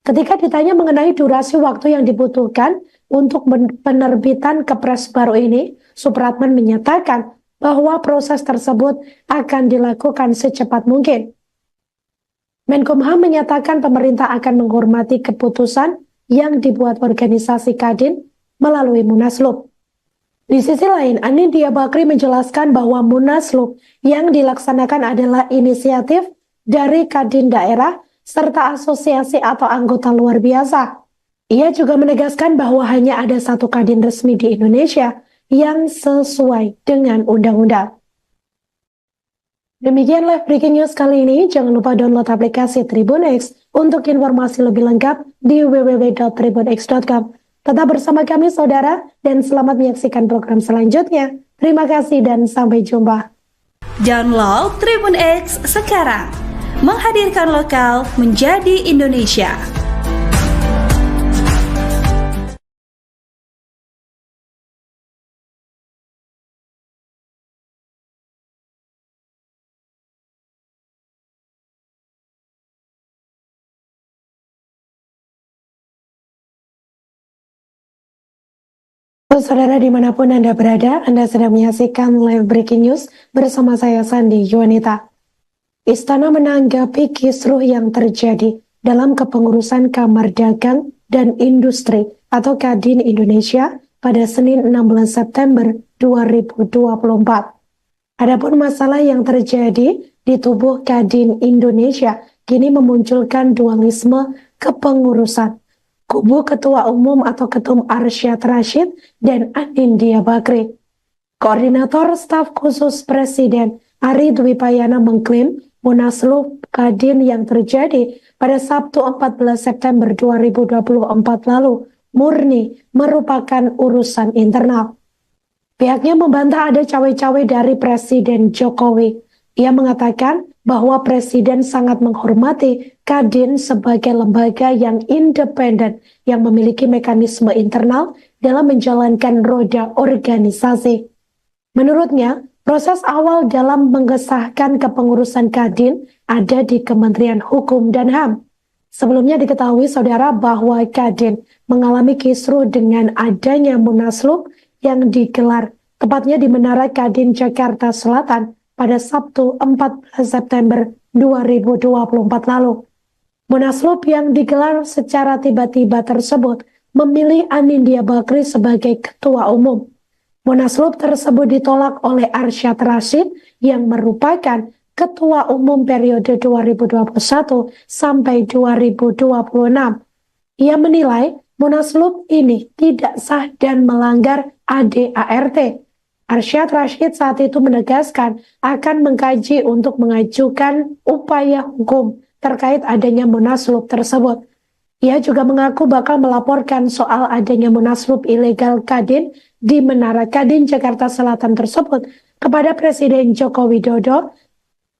Speaker 1: Ketika ditanya mengenai durasi waktu yang dibutuhkan, untuk penerbitan Kepres baru ini, Supratman menyatakan bahwa proses tersebut akan dilakukan secepat mungkin. Menkumham menyatakan pemerintah akan menghormati keputusan yang dibuat organisasi Kadin melalui Munaslup. Di sisi lain, Anindya Bakri menjelaskan bahwa Munaslup yang dilaksanakan adalah inisiatif dari Kadin daerah serta asosiasi atau anggota luar biasa. Ia juga menegaskan bahwa hanya ada satu Kadin resmi di Indonesia yang sesuai dengan undang-undang. Demikian live breaking news kali ini. Jangan lupa download aplikasi Tribun X untuk informasi lebih lengkap di www.tribunx.com. Tetap bersama kami saudara dan selamat menyaksikan program selanjutnya. Terima kasih dan sampai jumpa.
Speaker 2: Download Tribun X sekarang. Menghadirkan lokal menjadi Indonesia.
Speaker 1: Saudara dimanapun Anda berada, Anda sedang menyaksikan live breaking news bersama saya Sandi Yuanita. Istana menanggapi kisruh yang terjadi dalam kepengurusan Kamar Dagang dan Industri atau Kadin Indonesia pada Senin 16 September 2024. Adapun masalah yang terjadi di tubuh Kadin Indonesia kini memunculkan dualisme kepengurusan. Kubu Ketua Umum atau Ketum Arsyad Rashid dan Anindya Bakri. Koordinator Staf Khusus Presiden Ari Dwi Payana mengklaim Munaslup Kadin yang terjadi pada Sabtu 14 September 2024 lalu murni merupakan urusan internal. Pihaknya membantah ada cawe-cawe dari Presiden Jokowi. Ia mengatakan bahwa Presiden sangat menghormati Kadin sebagai lembaga yang independen yang memiliki mekanisme internal dalam menjalankan roda organisasi. Menurutnya, proses awal dalam mengesahkan kepengurusan Kadin ada di Kementerian Hukum dan HAM. Sebelumnya diketahui saudara bahwa Kadin mengalami kisruh dengan adanya Munaslup yang digelar tepatnya di Menara Kadin Jakarta Selatan pada Sabtu 14 September 2024 lalu. Munaslup yang digelar secara tiba-tiba tersebut memilih Anindya Bakri sebagai ketua umum. Munaslup tersebut ditolak oleh Arsyad Rashid yang merupakan ketua umum periode 2021 sampai 2026. Ia menilai Munaslup ini tidak sah dan melanggar ADART. Arsyad Rashid saat itu menegaskan akan mengkaji untuk mengajukan upaya hukum terkait adanya Munaslup tersebut. Ia juga mengaku bakal melaporkan soal adanya Munaslup ilegal Kadin di Menara Kadin Jakarta Selatan tersebut kepada Presiden Joko Widodo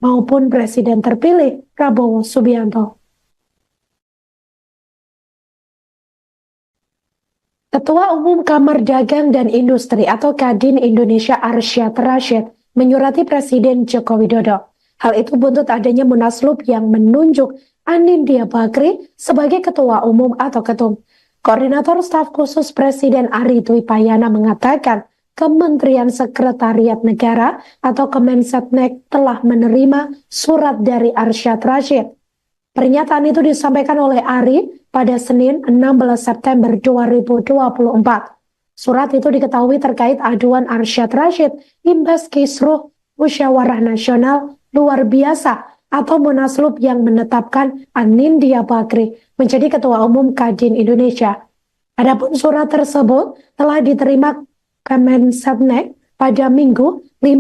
Speaker 1: maupun Presiden terpilih Prabowo Subianto. Ketua Umum Kamar Dagang dan Industri atau Kadin Indonesia Arsyad Rashid menyurati Presiden Joko Widodo. Hal itu buntut adanya Munaslup yang menunjuk Anindya Bakri sebagai Ketua Umum atau Ketum. Koordinator Staf Khusus Presiden Ari Dwi Payana mengatakan Kementerian Sekretariat Negara atau Kemensetnek telah menerima surat dari Arsyad Rashid. Pernyataan itu disampaikan oleh Ari pada Senin 16 September 2024. Surat itu diketahui terkait aduan Arsyad Rashid imbas kisruh Musyawarah Nasional Luar Biasa atau Munaslup yang menetapkan Anindya Bakri menjadi Ketua Umum Kadin Indonesia. Adapun surat tersebut telah diterima Kemensetnek pada Minggu 15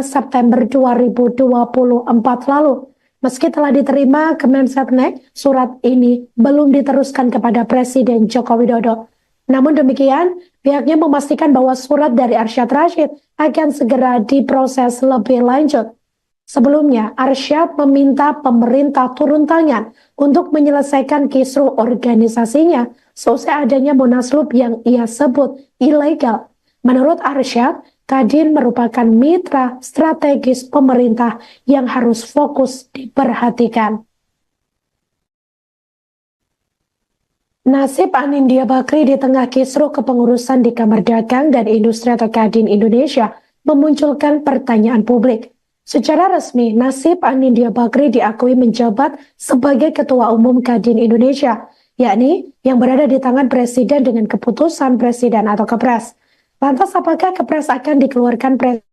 Speaker 1: September 2024 lalu. Meski telah diterima Kemensetnek, surat ini belum diteruskan kepada Presiden Joko Widodo. Namun demikian, pihaknya memastikan bahwa surat dari Arsyad Rashid akan segera diproses lebih lanjut. Sebelumnya, Arsyad meminta pemerintah turun tangan untuk menyelesaikan kisruh organisasinya seusai adanya Munaslup yang ia sebut ilegal. Menurut Arsyad, Kadin merupakan mitra strategis pemerintah yang harus fokus diperhatikan. Nasib Anindya Bakri di tengah kisruh kepengurusan di Kamar Dagang dan Industri atau Kadin Indonesia memunculkan pertanyaan publik. Secara resmi, nasib Anindya Bakri diakui menjabat sebagai Ketua Umum Kadin Indonesia, yakni yang berada di tangan Presiden dengan keputusan Presiden atau Kepres. Lantas apakah Kepres akan dikeluarkan Presiden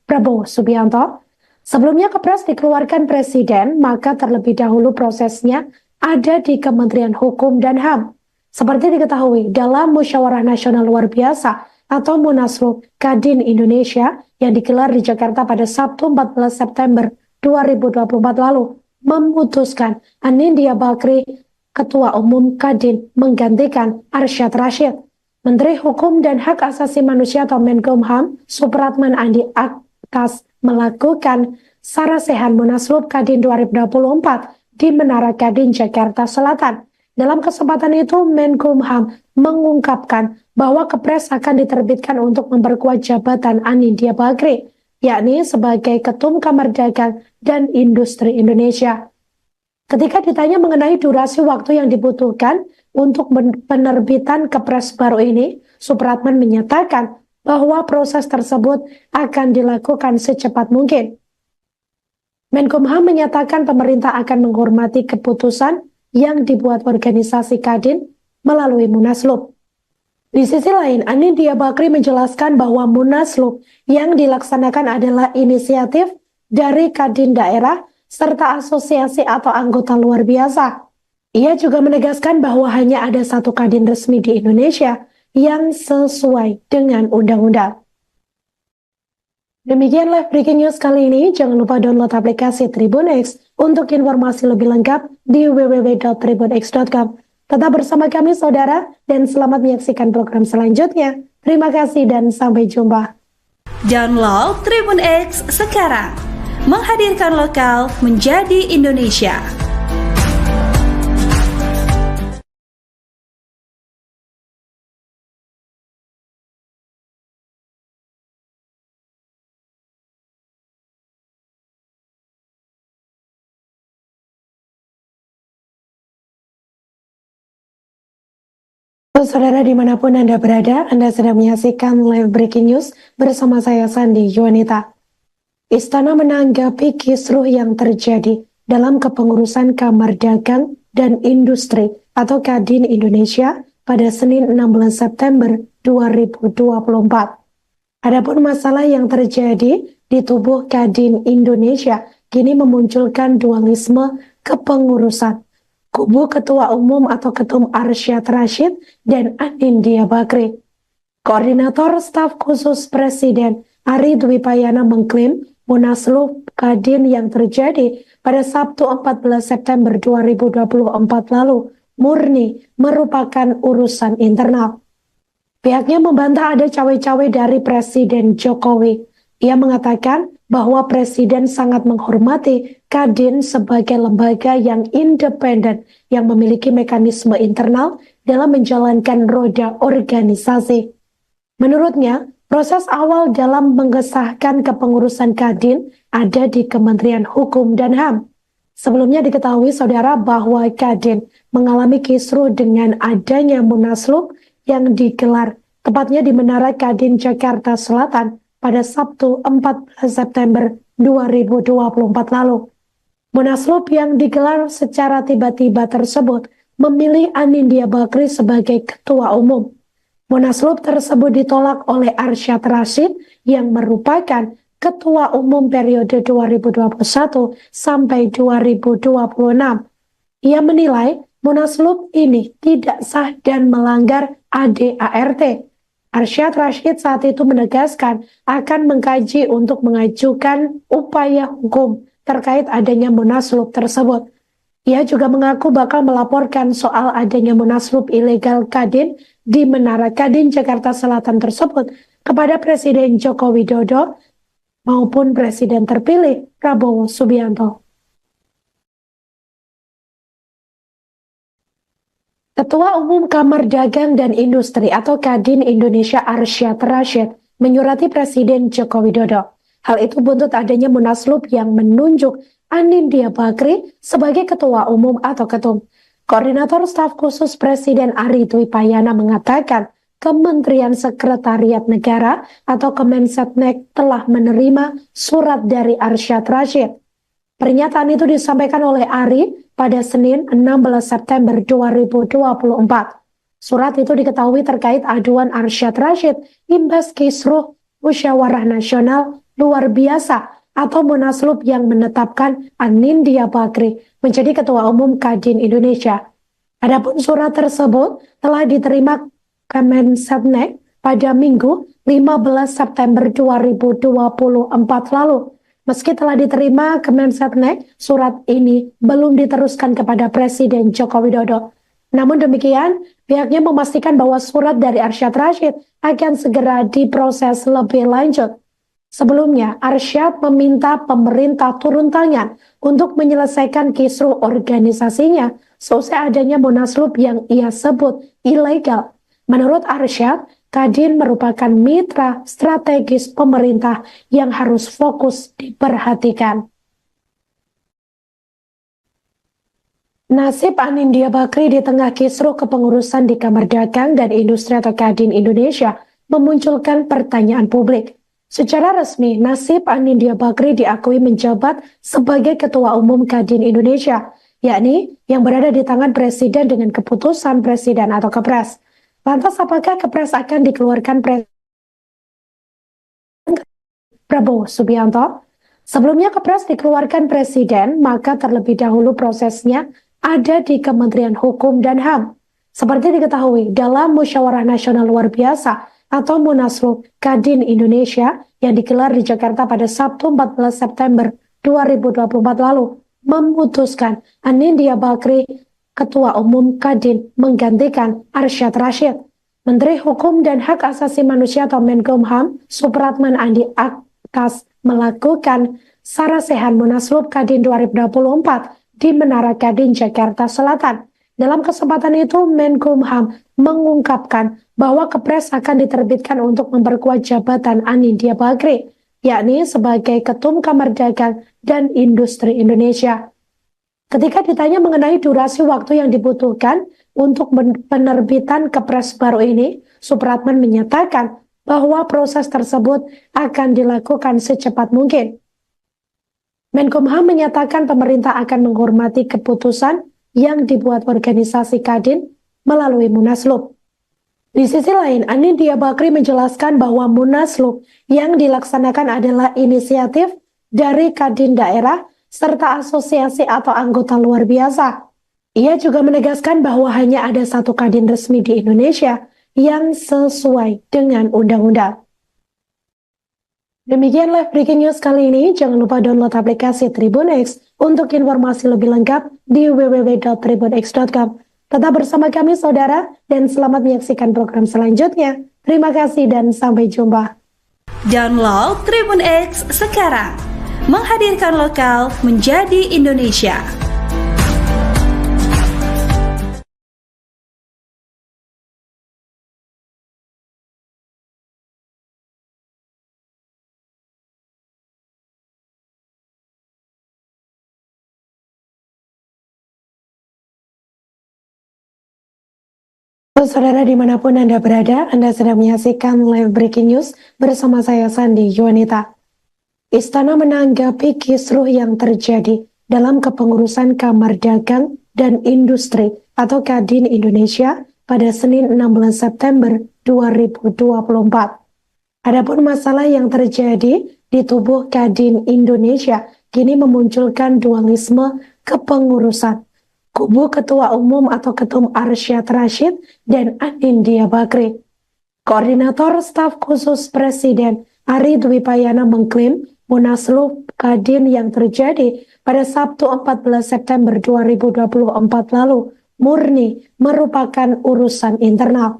Speaker 1: Prabowo Subianto? Sebelumnya Kepres dikeluarkan Presiden, maka terlebih dahulu prosesnya ada di Kementerian Hukum dan HAM. Seperti diketahui, dalam Musyawarah Nasional Luar Biasa atau Munaslup Kadin Indonesia yang digelar di Jakarta pada Sabtu 14 September 2024 lalu, memutuskan Anindya Bakri, Ketua Umum Kadin, menggantikan Arsyad Rashid. Menteri Hukum dan Hak Asasi Manusia atau Menkumham, Supratman Andi Aktas, melakukan sarasehan Munaslup Kadin 2024 di Menara Kadin, Jakarta Selatan. Dalam kesempatan itu, Menkumham mengungkapkan bahwa Kepres akan diterbitkan untuk memperkuat jabatan Anindya Bakri, yakni sebagai Ketum Kamar Dagang dan Industri Indonesia. Ketika ditanya mengenai durasi waktu yang dibutuhkan untuk penerbitan Kepres baru ini, Supratman menyatakan bahwa proses tersebut akan dilakukan secepat mungkin. Menkumham menyatakan pemerintah akan menghormati keputusan yang dibuat organisasi Kadin melalui Munaslup. Di sisi lain, Anindya Bakri menjelaskan bahwa Munaslup yang dilaksanakan adalah inisiatif dari Kadin daerah serta asosiasi atau anggota luar biasa. Ia juga menegaskan bahwa hanya ada satu Kadin resmi di Indonesia yang sesuai dengan undang-undang. Demikian live breaking news kali ini. Jangan lupa download aplikasi Tribun X untuk informasi lebih lengkap di www.tribunx.com. Tetap bersama kami saudara dan selamat menyaksikan program selanjutnya. Terima kasih dan sampai jumpa.
Speaker 2: Download Tribun X sekarang. Menghadirkan lokal menjadi Indonesia.
Speaker 1: Saudara dimanapun Anda berada, Anda sedang menyaksikan live breaking news bersama saya Sandi Yuanita. Istana menanggapi kisruh yang terjadi dalam kepengurusan Kamar Dagang dan Industri atau Kadin Indonesia pada Senin 16 September 2024. Adapun masalah yang terjadi di tubuh Kadin Indonesia kini memunculkan dualisme kepengurusan. Kubu Ketua Umum atau Ketum Arsyad Rashid dan Anindya Bakri. Koordinator Staf Khusus Presiden Ari Dwipayana mengklaim Munaslup Kadin yang terjadi pada Sabtu 14 September 2024 lalu murni merupakan urusan internal. Pihaknya membantah ada cawe-cawe dari Presiden Jokowi. Ia mengatakan bahwa Presiden sangat menghormati Kadin sebagai lembaga yang independen yang memiliki mekanisme internal dalam menjalankan roda organisasi. Menurutnya, proses awal dalam mengesahkan kepengurusan Kadin ada di Kementerian Hukum dan HAM. Sebelumnya diketahui saudara bahwa Kadin mengalami kisruh dengan adanya Munaslup yang digelar tepatnya di Menara Kadin Jakarta Selatan pada Sabtu 14 September 2024 lalu. Munaslup yang digelar secara tiba-tiba tersebut memilih Anindya Bakri sebagai Ketua Umum. Munaslup tersebut ditolak oleh Arsyad Rashid yang merupakan Ketua Umum periode 2021 sampai 2026. Ia menilai Munaslup ini tidak sah dan melanggar ADART. Arsyad Rashid saat itu menegaskan akan mengkaji untuk mengajukan upaya hukum terkait adanya Munaslup tersebut. Ia juga mengaku bakal melaporkan soal adanya Munaslup ilegal Kadin di Menara Kadin Jakarta Selatan tersebut kepada Presiden Joko Widodo maupun Presiden terpilih Prabowo Subianto. Ketua Umum Kamar Dagang dan Industri atau Kadin Indonesia Arsyad Rashid menyurati Presiden Joko Widodo. Hal itu buntut adanya Munaslup yang menunjuk Anindya Bakri sebagai Ketua Umum atau Ketum. Koordinator Staf Khusus Presiden Ari Dwi Payana mengatakan Kementerian Sekretariat Negara atau Kemensetnek telah menerima surat dari Arsyad Rashid. Pernyataan itu disampaikan oleh Ari pada Senin 16 September 2024. Surat itu diketahui terkait aduan Arsyad Rashid imbas kisruh Musyawarah Nasional Luar Biasa atau Munaslup yang menetapkan Anindya Bakri menjadi Ketua Umum Kadin Indonesia. Adapun surat tersebut telah diterima Kemensetnek pada Minggu 15 September 2024 lalu. Meski telah diterima Kemensetnek, surat ini belum diteruskan kepada Presiden Joko Widodo. Namun demikian, pihaknya memastikan bahwa surat dari Arsyad Rashid akan segera diproses lebih lanjut. Sebelumnya, Arsyad meminta pemerintah turun tangan untuk menyelesaikan kisruh organisasinya seusai adanya munaslup yang ia sebut ilegal. Menurut Arsyad, Kadin merupakan mitra strategis pemerintah yang harus fokus diperhatikan. Nasib Anindya Bakri di tengah kisruh kepengurusan di Kamar Dagang dan Industri atau Kadin Indonesia memunculkan pertanyaan publik. Secara resmi, nasib Anindya Bakri diakui menjabat sebagai Ketua Umum Kadin Indonesia, yakni yang berada di tangan Presiden dengan keputusan Presiden atau Kepres. Lantas apakah Kepres akan dikeluarkan Presiden Prabowo Subianto? Sebelumnya Kepres dikeluarkan Presiden, maka terlebih dahulu prosesnya ada di Kementerian Hukum dan HAM. Seperti diketahui, dalam Musyawarah Nasional Luar Biasa atau Munaslup Kadin Indonesia yang digelar di Jakarta pada Sabtu 14 September 2024 lalu, memutuskan Anindya Bakri Ketua Umum Kadin menggantikan Arsyad Rashid. Menteri Hukum dan Hak Asasi Manusia atau Menkumham Supratman Andi Akas melakukan sarasehan Munaslup Kadin 2024 di Menara Kadin Jakarta Selatan. Dalam kesempatan itu, Menkumham mengungkapkan bahwa Kepres akan diterbitkan untuk memperkuat jabatan Anindya Bakri, yakni sebagai Ketum Kamar Dagang dan Industri Indonesia. Ketika ditanya mengenai durasi waktu yang dibutuhkan untuk penerbitan Kepres baru ini, Supratman menyatakan bahwa proses tersebut akan dilakukan secepat mungkin. Menkumham menyatakan pemerintah akan menghormati keputusan yang dibuat organisasi Kadin melalui Munaslup. Di sisi lain, Anindya Bakri menjelaskan bahwa Munaslup yang dilaksanakan adalah inisiatif dari Kadin daerah serta asosiasi atau anggota luar biasa. Ia juga menegaskan bahwa hanya ada satu Kadin resmi di Indonesia yang sesuai dengan undang-undang. Demikian live breaking news kali ini. Jangan lupa download aplikasi Tribun X untuk informasi lebih lengkap di www.tribunx.com. Tetap bersama kami saudara dan selamat menyaksikan program selanjutnya. Terima kasih dan sampai jumpa.
Speaker 2: Download Tribun X sekarang. Menghadirkan lokal menjadi Indonesia.
Speaker 1: Saudara dimanapun Anda berada, Anda sedang menyaksikan live breaking news bersama saya Sandi Yuanita. Istana menanggapi kisruh yang terjadi dalam kepengurusan Kamar Dagang dan Industri atau Kadin Indonesia pada Senin 16 September 2024. Adapun masalah yang terjadi di tubuh Kadin Indonesia kini memunculkan dualisme kepengurusan. Kubu Ketua Umum atau Ketum Arsyad Rashid dan Anindya Bakri. Koordinator Staf Khusus Presiden Ari Dwi Payana mengklaim Munaslup Kadin yang terjadi pada Sabtu 14 September 2024 lalu murni merupakan urusan internal.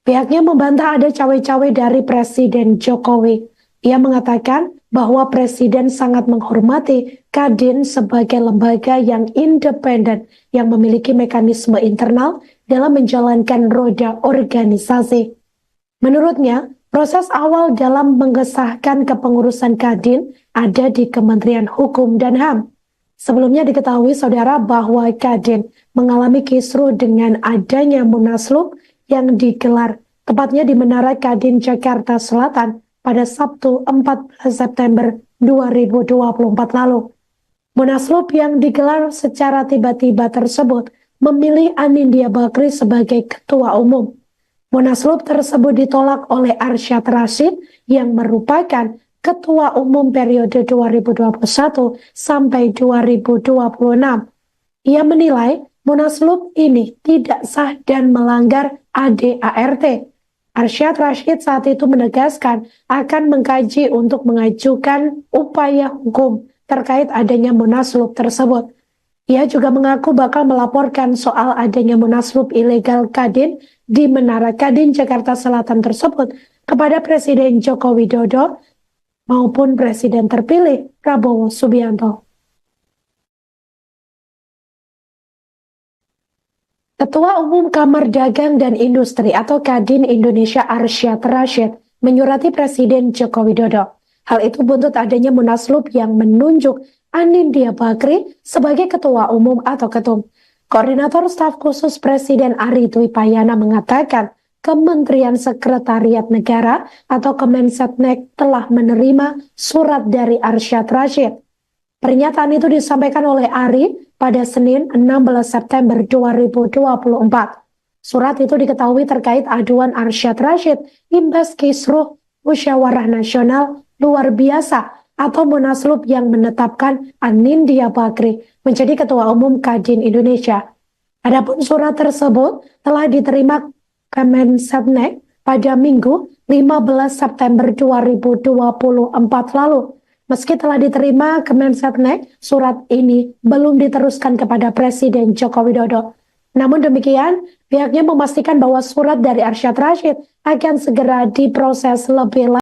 Speaker 1: Pihaknya membantah ada cawe-cawe dari Presiden Jokowi. Ia mengatakan bahwa Presiden sangat menghormati Kadin sebagai lembaga yang independen yang memiliki mekanisme internal dalam menjalankan roda organisasi. Menurutnya, proses awal dalam mengesahkan kepengurusan Kadin ada di Kementerian Hukum dan HAM. Sebelumnya diketahui saudara bahwa Kadin mengalami kisruh dengan adanya munaslup yang digelar tepatnya di Menara Kadin Jakarta Selatan pada Sabtu 14 September 2024 lalu. Munaslup yang digelar secara tiba-tiba tersebut memilih Anindya Bakri sebagai ketua umum. Munaslup tersebut ditolak oleh Arsyad Rashid yang merupakan Ketua Umum periode 2021 sampai 2026. Ia menilai munaslup ini tidak sah dan melanggar ADART. Arsyad Rashid saat itu menegaskan akan mengkaji untuk mengajukan upaya hukum terkait adanya munaslup tersebut. Ia juga mengaku bakal melaporkan soal adanya munaslup ilegal Kadin di Menara Kadin Jakarta Selatan tersebut kepada Presiden Joko Widodo maupun Presiden terpilih Prabowo Subianto. Ketua Umum Kamar Dagang dan Industri atau Kadin Indonesia Arsyad Rashid menyurati Presiden Joko Widodo. Hal itu buntut adanya munaslup yang menunjuk Anindya Bakri sebagai Ketua Umum atau Ketum. Koordinator Staf Khusus Presiden Ari Dwi Payana mengatakan Kementerian Sekretariat Negara atau Kemensetnek telah menerima surat dari Arsyad Rashid. Pernyataan itu disampaikan oleh Ari pada Senin 16 September 2024. Surat itu diketahui terkait aduan Arsyad Rashid imbas kisruh Musyawarah Nasional Luar Biasa atau munaslup yang menetapkan Anindya Bakri menjadi Ketua Umum Kadin Indonesia. Adapun surat tersebut telah diterima Kemensetnek pada Minggu 15 September 2024 lalu. Meski telah diterima Kemensetnek, surat ini belum diteruskan kepada Presiden Joko Widodo. Namun demikian, pihaknya memastikan bahwa surat dari Arsyad Rashid akan segera diproses lebih lanjut.